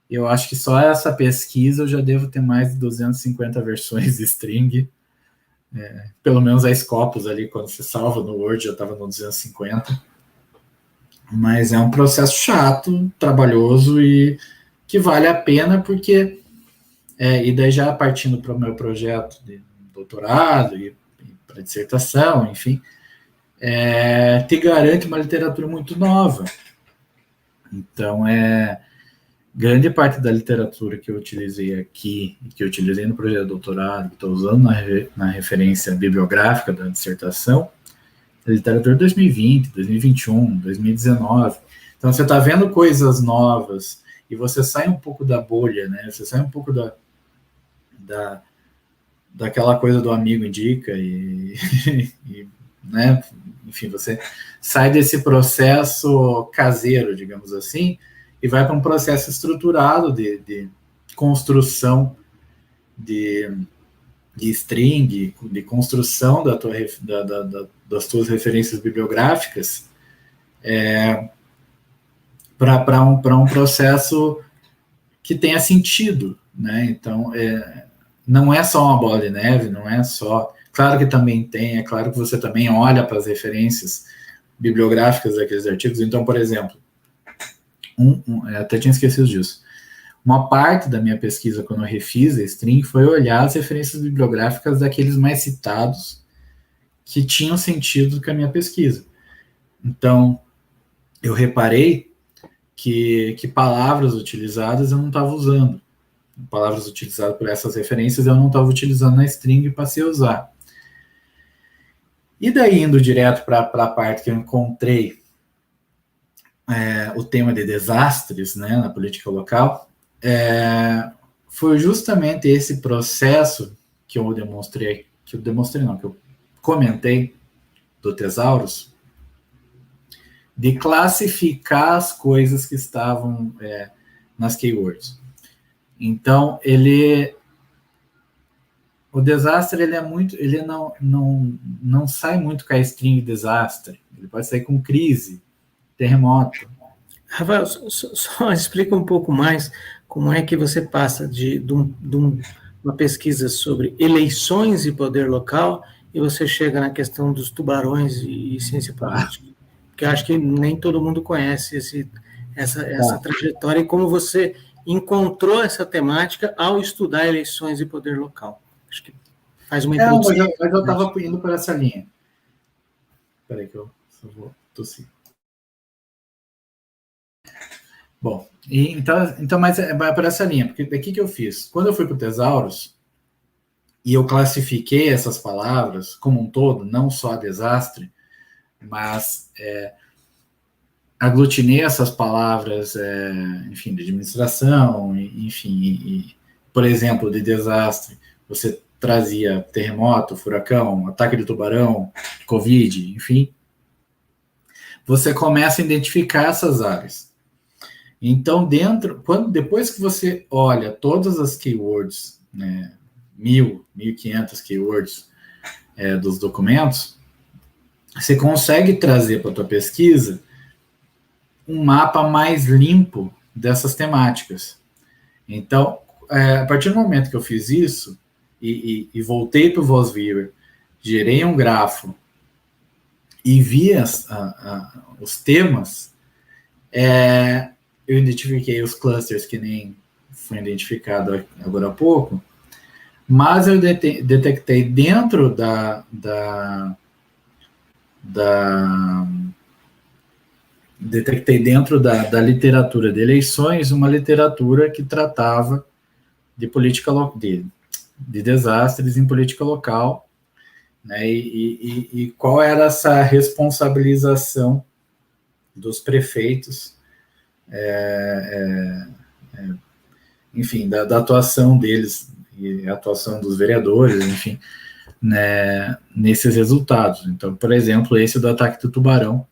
Eu acho que só essa pesquisa eu já devo ter mais de 250 versões de string. Pelo menos a Scopus ali, quando você salva no Word, já estava no 250. Mas é um processo chato, trabalhoso e que vale a pena porque... e daí já partindo para o meu projeto de doutorado e para dissertação, enfim, te garante uma literatura muito nova. Então, grande parte da literatura que eu utilizei aqui, que eu utilizei no projeto de doutorado, que estou usando na referência bibliográfica da dissertação, é literatura de 2020, 2021, 2019. Então, você está vendo coisas novas e você sai um pouco da bolha, né? Você sai um pouco daquela coisa do amigo indica né? Enfim, você sai desse processo caseiro, digamos assim, e vai para um processo estruturado de construção de string, de construção das tuas referências bibliográficas, para um processo que tenha sentido, né? Então, não é só uma bola de neve, não é só... Claro que também tem, é claro que você também olha para as referências bibliográficas daqueles artigos. Então, por exemplo, até tinha esquecido disso. Uma parte da minha pesquisa, quando eu refiz a string, foi olhar as referências bibliográficas daqueles mais citados que tinham sentido com a minha pesquisa. Então, eu reparei que palavras utilizadas eu não estava usando. Palavras utilizadas por essas referências eu não estava utilizando na string e passei a usar. E daí, indo direto para a parte que eu encontrei o tema de desastres, né, na política local, foi justamente esse processo que eu comentei do Thesaurus, de classificar as coisas que estavam nas keywords. Então, o desastre, ele não sai muito com a string desastre, ele pode sair com crise, terremoto. Rafael, só explica um pouco mais como é que você passa de uma pesquisa sobre eleições e poder local e você chega na questão dos tubarões e ciência política. Porque eu acho que nem todo mundo conhece essa trajetória e como você encontrou essa temática ao estudar eleições e poder local. Acho que faz uma introdução. Mas eu estava indo por essa linha. Espera aí que eu só vou tossir. Bom, então mas vai por essa linha, porque daqui que eu fiz. Quando eu fui para o Thesaurus, e eu classifiquei essas palavras como um todo, não só desastre, mas aglutinei essas palavras, enfim, de administração, enfim, por exemplo, de desastre, você trazia terremoto, furacão, ataque de tubarão, Covid, enfim. Você começa a identificar essas áreas. Então, depois que você olha todas as keywords, né, 1.500 keywords dos documentos, você consegue trazer para a tua pesquisa um mapa mais limpo dessas temáticas. Então, a partir do momento que eu fiz isso, e voltei para o VozViewer, gerei um grafo e vi os temas, eu identifiquei os clusters que nem foi identificado agora há pouco, mas eu detectei dentro da literatura de eleições uma literatura que tratava de política de desastres em política local, né, e qual era essa responsabilização dos prefeitos, enfim, da atuação deles e a atuação dos vereadores, enfim, né, nesses resultados. Então, por exemplo, esse do ataque do tubarão,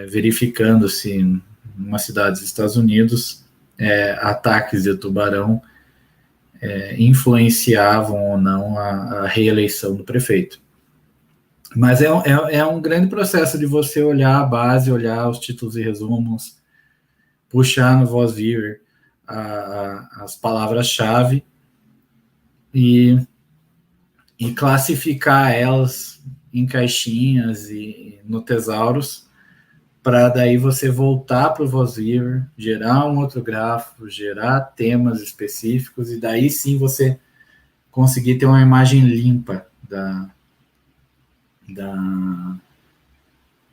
verificando-se em uma cidade dos Estados Unidos, ataques de tubarão influenciavam ou não a reeleição do prefeito. Mas é um grande processo de você olhar a base, olhar os títulos e resumos, puxar no VozViewer as palavras-chave e classificar elas em caixinhas e no Thesauros, para daí você voltar para o VozViewer, gerar um outro grafo, gerar temas específicos, e daí sim você conseguir ter uma imagem limpa da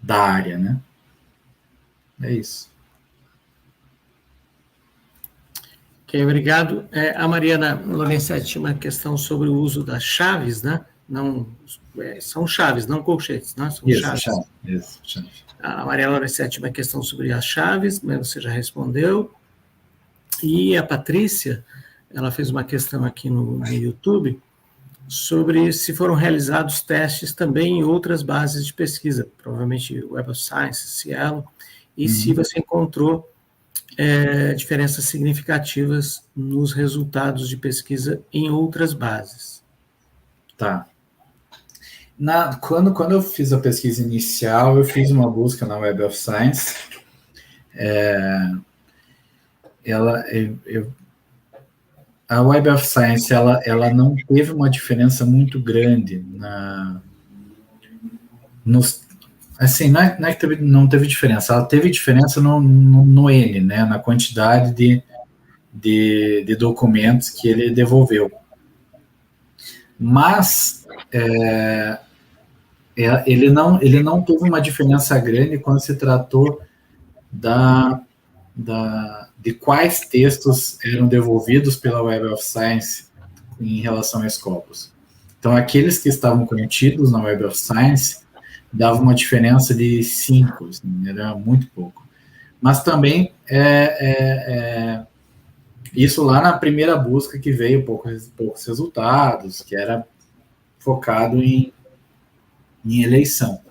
área, né? É isso. Ok, obrigado. A Mariana Lorenzetti tinha uma questão sobre o uso das chaves, né? Não, são chaves, não colchetes, né? São chaves. Chave. A Mariana Lorenzetti tinha uma questão sobre as chaves, mas você já respondeu. E a Patrícia, ela fez uma questão aqui no YouTube sobre se foram realizados testes também em outras bases de pesquisa, provavelmente Web of Science, Cielo, e se você encontrou diferenças significativas nos resultados de pesquisa em outras bases. Tá. Quando eu fiz a pesquisa inicial, eu fiz uma busca na Web of Science. A Web of Science ela não teve uma diferença muito grande assim, não é que não teve diferença, ela teve diferença no N, né, na quantidade de documentos que ele devolveu. Mas ele não teve uma diferença grande quando se tratou de quais textos eram devolvidos pela Web of Science em relação a Scopus. Então, aqueles que estavam contidos na Web of Science davam uma diferença de 5, assim, era muito pouco. Mas também isso lá na primeira busca que veio poucos resultados, que era focado em eleição.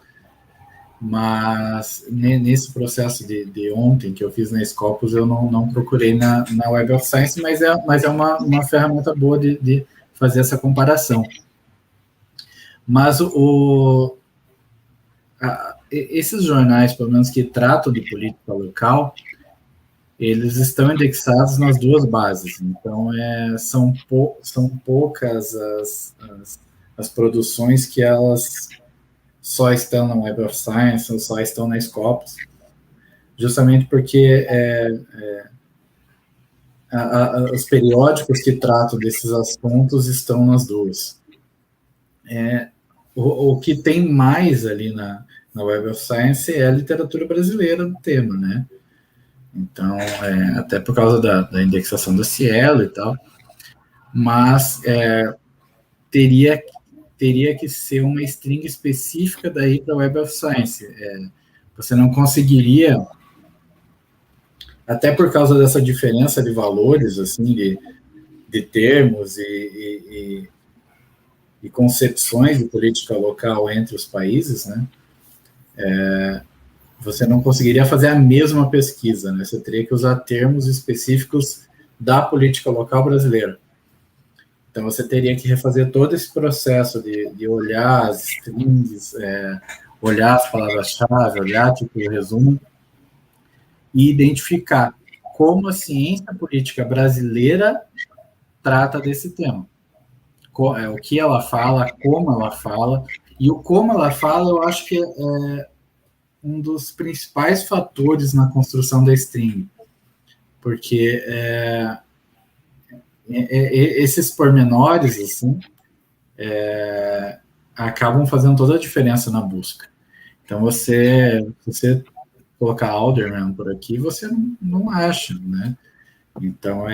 Mas nesse processo de ontem que eu fiz na Scopus, eu não procurei na Web of Science, mas é uma ferramenta boa de fazer essa comparação. Mas esses jornais, pelo menos que tratam de política local, eles estão indexados nas duas bases. Então, são poucas as produções que elas só estão na Web of Science ou só estão na Scopus, justamente porque os periódicos que tratam desses assuntos estão nas duas. O que tem mais ali na Web of Science é a literatura brasileira do tema, né? Então, até por causa da indexação da Cielo e tal, mas teria que ser uma string específica daí para Web of Science. Você não conseguiria, até por causa dessa diferença de valores, assim, de termos e concepções de política local entre os países, né? você não conseguiria fazer a mesma pesquisa, né? Você teria que usar termos específicos da política local brasileira. Então, você teria que refazer todo esse processo de olhar as strings, olhar as palavras-chave, olhar tipo de resumo, e identificar como a ciência política brasileira trata desse tema. O que ela fala, como ela fala, e o como ela fala, eu acho que é um dos principais fatores na construção da string, porque esses pormenores, assim, acabam fazendo toda a diferença na busca. Então, você colocar Alderman por aqui, você não acha, né? Então,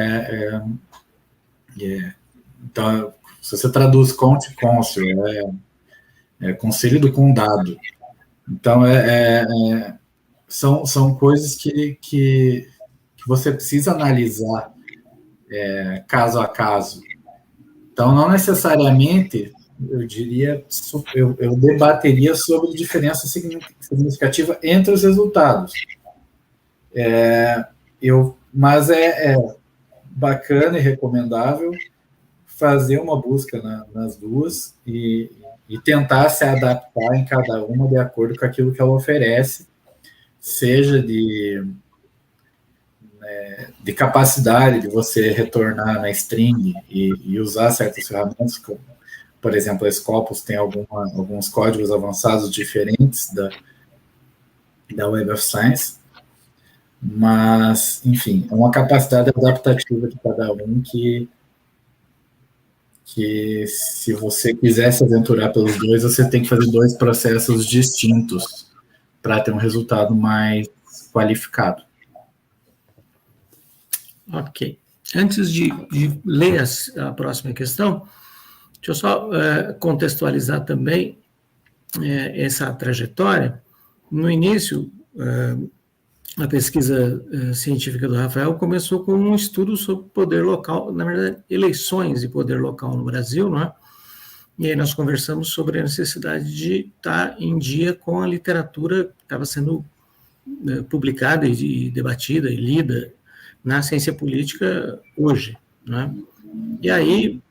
então, se você traduz County Council, Conselho do Condado. Então, são coisas que você precisa analisar caso a caso. Então, não necessariamente, eu diria, eu debateria sobre diferença significativa entre os resultados. Mas é bacana e recomendável fazer uma busca nas duas e tentar se adaptar em cada uma de acordo com aquilo que ela oferece, seja de capacidade de você retornar na string e usar certas ferramentas, como, por exemplo, a Scopus tem alguns códigos avançados diferentes da Web of Science, mas, enfim, é uma capacidade adaptativa de cada um que se você quiser se aventurar pelos dois, você tem que fazer dois processos distintos para ter um resultado mais qualificado. Ok. Antes de ler a próxima questão, deixa eu só contextualizar também essa trajetória. No início, a pesquisa científica do Rafael começou com um estudo sobre poder local, na verdade, eleições e poder local no Brasil, não é? E aí nós conversamos sobre a necessidade de estar em dia com a literatura que estava sendo publicada e debatida e lida na ciência política hoje, né? E aí,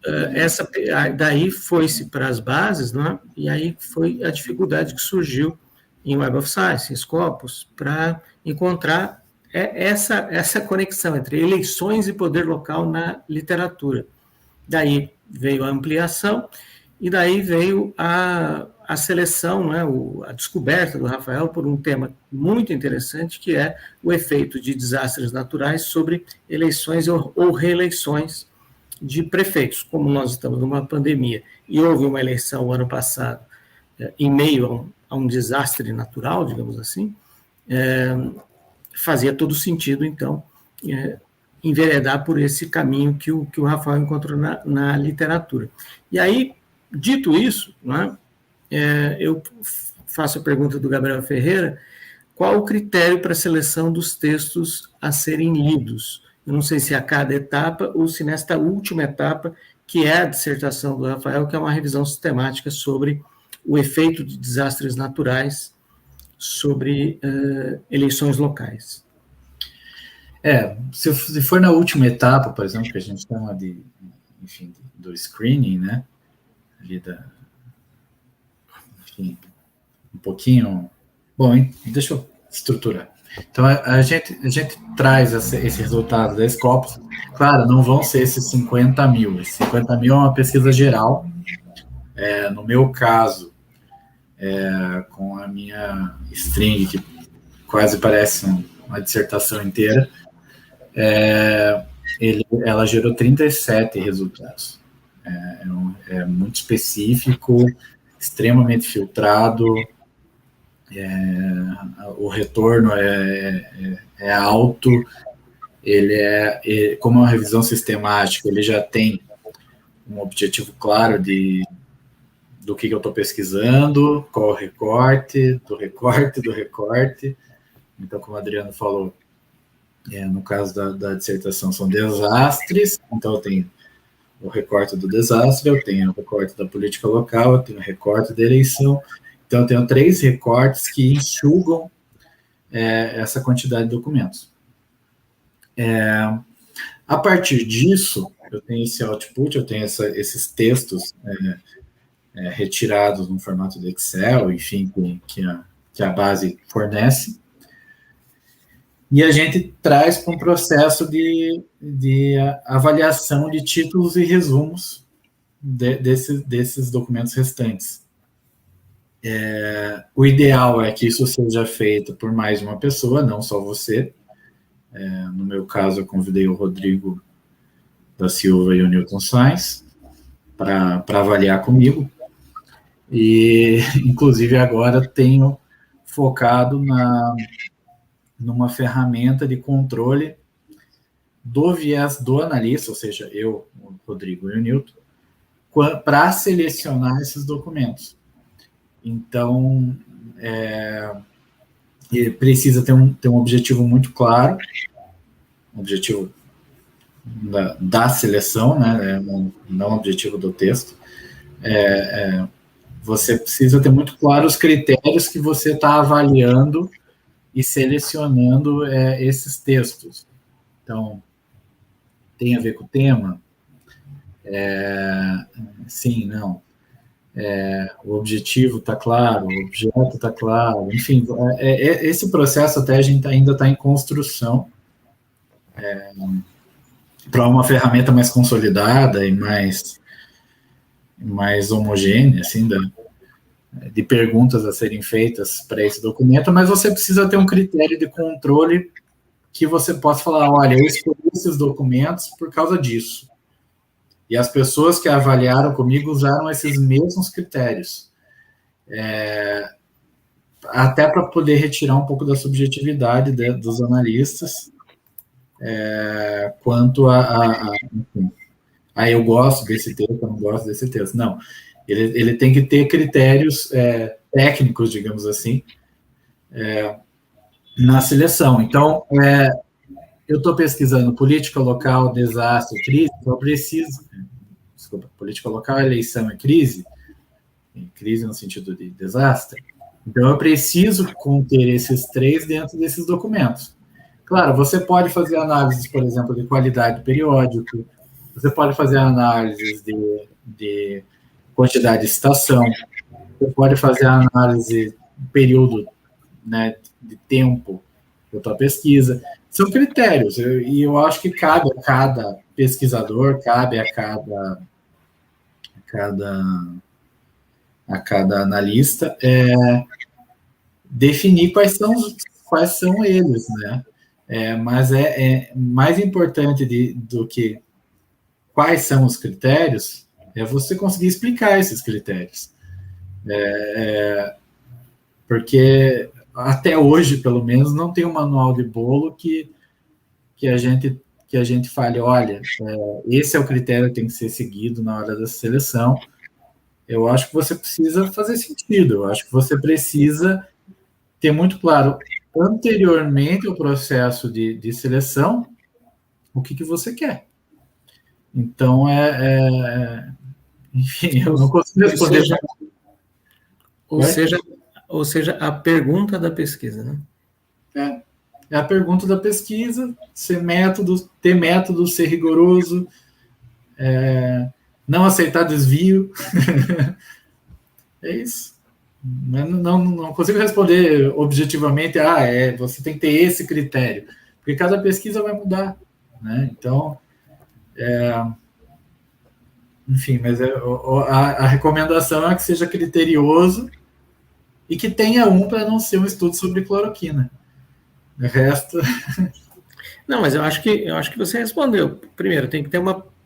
daí foi-se para as bases, né? E aí foi a dificuldade que surgiu em Web of Science, em Scopus, para encontrar essa conexão entre eleições e poder local na literatura. Daí veio a ampliação e daí veio a seleção, né, a descoberta do Rafael por um tema muito interessante, que é o efeito de desastres naturais sobre eleições ou reeleições de prefeitos. Como nós estamos numa pandemia e houve uma eleição ano passado em meio a um desastre natural, digamos assim, fazia todo sentido, então, enveredar por esse caminho que o Rafael encontrou na literatura. E aí, dito isso, né, eu faço a pergunta do Gabriel Ferreira: qual o critério para a seleção dos textos a serem lidos? Eu não sei se a cada etapa ou se nesta última etapa, que é a dissertação do Rafael, que é uma revisão sistemática sobre o efeito de desastres naturais sobre eleições locais. Se for na última etapa, por exemplo, que a gente chama do screening, né? Ali um pouquinho. Bom, deixa eu estruturar. Então, a gente traz esse resultado da Scopus. Claro, não vão ser esses 50 mil. Esses 50 mil é uma pesquisa geral. No meu caso, com a minha string, que quase parece uma dissertação inteira, ela gerou 37 resultados. É muito específico, extremamente filtrado, o retorno é alto, como é uma revisão sistemática, ele já tem um objetivo claro do que eu estou pesquisando, qual o recorte, do recorte. Então, como o Adriano falou, no caso da dissertação, são desastres, então eu tenho o recorte do desastre, eu tenho o recorte da política local, eu tenho o recorte da eleição. Então, eu tenho 3 recortes que enxugam essa quantidade de documentos. A partir disso, eu tenho esse output, eu tenho esses textos retirados no formato de Excel, enfim, que a base fornece, e a gente traz para um processo de avaliação de títulos e resumos desses documentos restantes. O ideal é que isso seja feito por mais de uma pessoa, não só você. No meu caso, eu convidei o Rodrigo da Silva e o Newton Sainz para avaliar comigo. E, inclusive, agora tenho focado numa ferramenta de controle do viés do analista, ou seja, eu, o Rodrigo e o Newton, para selecionar esses documentos. Então, precisa ter um objetivo muito claro, um objetivo da seleção, né, não objetivo do texto. Você precisa ter muito claro os critérios que você está avaliando e selecionando esses textos. Então, tem a ver com o tema? Sim, não. O objetivo está claro, o objeto está claro, enfim, esse processo até a gente ainda está em construção para uma ferramenta mais consolidada e mais homogênea, assim, de perguntas a serem feitas para esse documento, mas você precisa ter um critério de controle que você possa falar, olha, eu escolhi esses documentos por causa disso. E as pessoas que avaliaram comigo usaram esses mesmos critérios. Até para poder retirar um pouco da subjetividade dos analistas quanto enfim, eu gosto desse texto, eu não gosto desse texto. Não, ele tem que ter critérios técnicos, digamos assim, na seleção. Então, eu estou pesquisando política local, desastre, crise, então eu preciso... Desculpa, política local, eleição e crise no sentido de desastre. Então, eu preciso conter esses 3 dentro desses documentos. Claro, você pode fazer análises, por exemplo, de qualidade periódica, você pode fazer análises de quantidade de estação, você pode fazer análise de período, né, de tempo da tua pesquisa. São critérios, e eu acho que cabe a cada pesquisador, cabe a cada analista definir quais são eles, né? Mas mais importante do que quais são os critérios é você conseguir explicar esses critérios. Porque até hoje, pelo menos, não tem um manual de bolo que a gente fale, olha, esse é o critério que tem que ser seguido na hora da seleção. Eu acho que você precisa fazer sentido, eu acho que você precisa ter muito claro, anteriormente ao processo de seleção, o que você quer. Então, enfim, eu não consigo responder. Ou seja, a pergunta da pesquisa, né? É a pergunta da pesquisa, ter método, ser rigoroso, não aceitar desvio. É isso. Não consigo responder objetivamente, você tem que ter esse critério, porque cada pesquisa vai mudar, né? Então, enfim, mas a recomendação é que seja criterioso e que tenha para não ser um estudo sobre cloroquina. O resto... Não, mas eu acho que você respondeu. Primeiro, tem que ter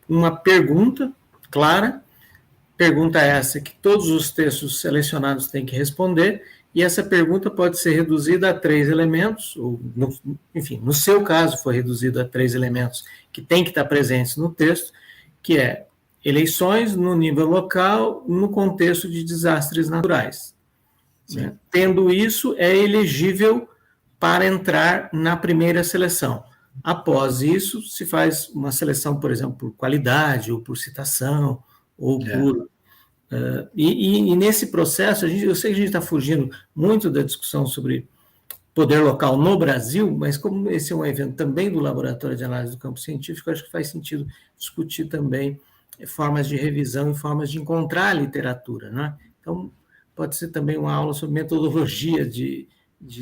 uma pergunta clara, pergunta essa que todos os textos selecionados têm que responder, e essa pergunta pode ser reduzida a 3 elementos, enfim, no seu caso foi reduzido a 3 elementos que têm que estar presentes no texto, que é eleições no nível local, no contexto de desastres naturais. Né? Tendo isso, é elegível para entrar na primeira seleção. Após isso, se faz uma seleção, por exemplo, por qualidade, ou por citação, ou por... E nesse processo, eu sei que a gente está fugindo muito da discussão sobre poder local no Brasil, mas como esse é um evento também do Laboratório de Análise do Campo Científico, acho que faz sentido discutir também formas de revisão e formas de encontrar a literatura, né? Então, pode ser também uma aula sobre metodologia de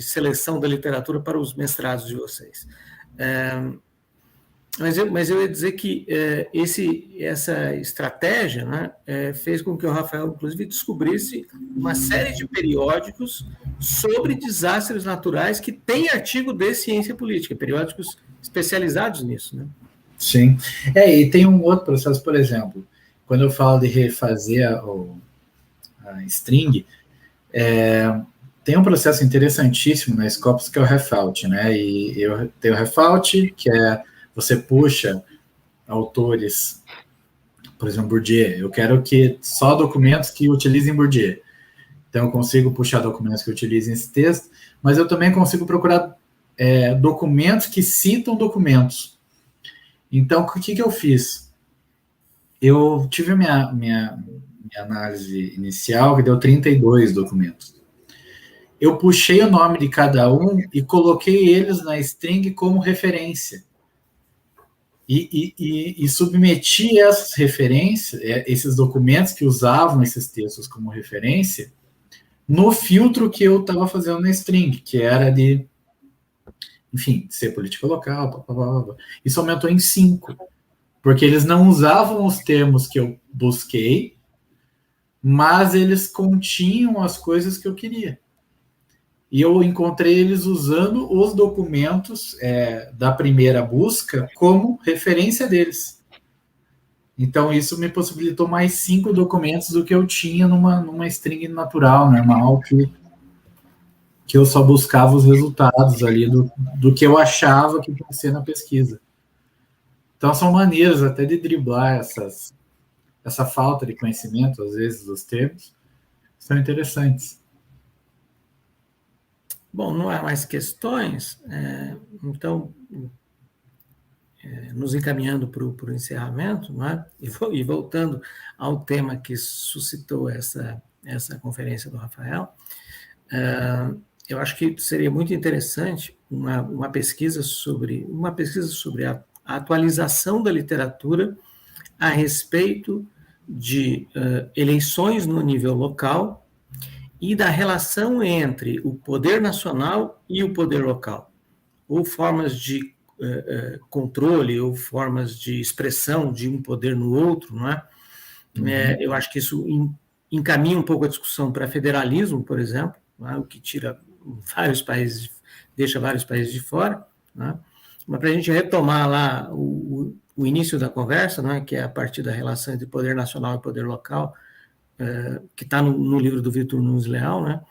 seleção da literatura para os mestrados de vocês. Mas eu ia dizer que essa estratégia, né, fez com que o Rafael, inclusive, descobrisse uma série de periódicos sobre desastres naturais que tem artigo de ciência política, periódicos especializados nisso, né? Sim. E tem um outro processo, por exemplo, quando eu falo de refazer a string, tem um processo interessantíssimo na Scopus que é o refault, né? E eu tenho o refault, que é você puxa autores, por exemplo, Bourdieu. Eu quero que só documentos que utilizem Bourdieu. Então, eu consigo puxar documentos que utilizem esse texto, mas eu também consigo procurar documentos que citam documentos. Então, o que eu fiz? Eu tive minha análise inicial, que deu 32 documentos. Eu puxei o nome de cada um e coloquei eles na string como referência. E submeti essas referências, esses documentos que usavam esses textos como referência, no filtro que eu estava fazendo na string, que era de, enfim, ser política local, blá, blá, blá, blá. Isso aumentou em 5, porque eles não usavam os termos que eu busquei, mas eles continham as coisas que eu queria. E eu encontrei eles usando os documentos da primeira busca como referência deles. Então, isso me possibilitou mais 5 documentos do que eu tinha numa string natural, normal, que eu só buscava os resultados ali do que eu achava que ia ser na pesquisa. Então, são maneiras até de driblar essa falta de conhecimento, às vezes, dos termos, são interessantes. Bom, não há mais questões, então, nos encaminhando para o encerramento, né? E voltando ao tema que suscitou essa conferência do Rafael, eu acho que seria muito interessante uma pesquisa sobre a atualização da literatura a respeito de eleições no nível local e da relação entre o poder nacional e o poder local, ou formas de controle, ou formas de expressão de um poder no outro, não é? Eu acho que isso encaminha um pouco a discussão para federalismo, por exemplo, não é? O que tira vários países, deixa vários países de fora, não é? Mas para a gente retomar lá o início da conversa, não é? Que é a partir da relação entre poder nacional e poder local, que está no livro do Vitor Nunes Leal, né?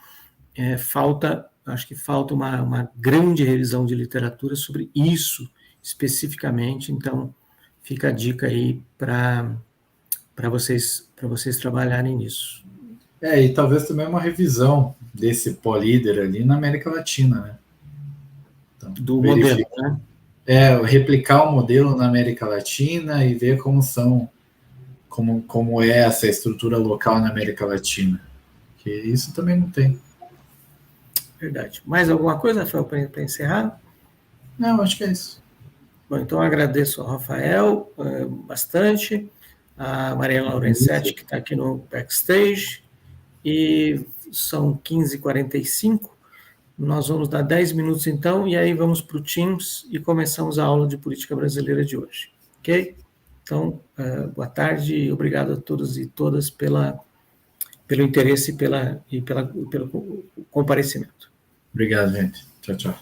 Acho que falta uma grande revisão de literatura sobre isso especificamente, então fica a dica aí para vocês trabalharem nisso. E talvez também uma revisão desse pó-líder ali na América Latina, né? Então, do modelo, né? Replicar o modelo na América Latina e ver como é essa estrutura local na América Latina, que isso também não tem. Verdade. Mais alguma coisa, Rafael, para encerrar? Não, acho que é isso. Bom, então agradeço ao Rafael bastante, a Maria Laurencetti, que está aqui no backstage, e são 15h45, nós vamos dar 10 minutos então, e aí vamos para o Teams e começamos a aula de política brasileira de hoje, ok? Então, boa tarde e obrigado a todos e todas pelo interesse e pelo comparecimento. Obrigado, gente. Tchau, tchau.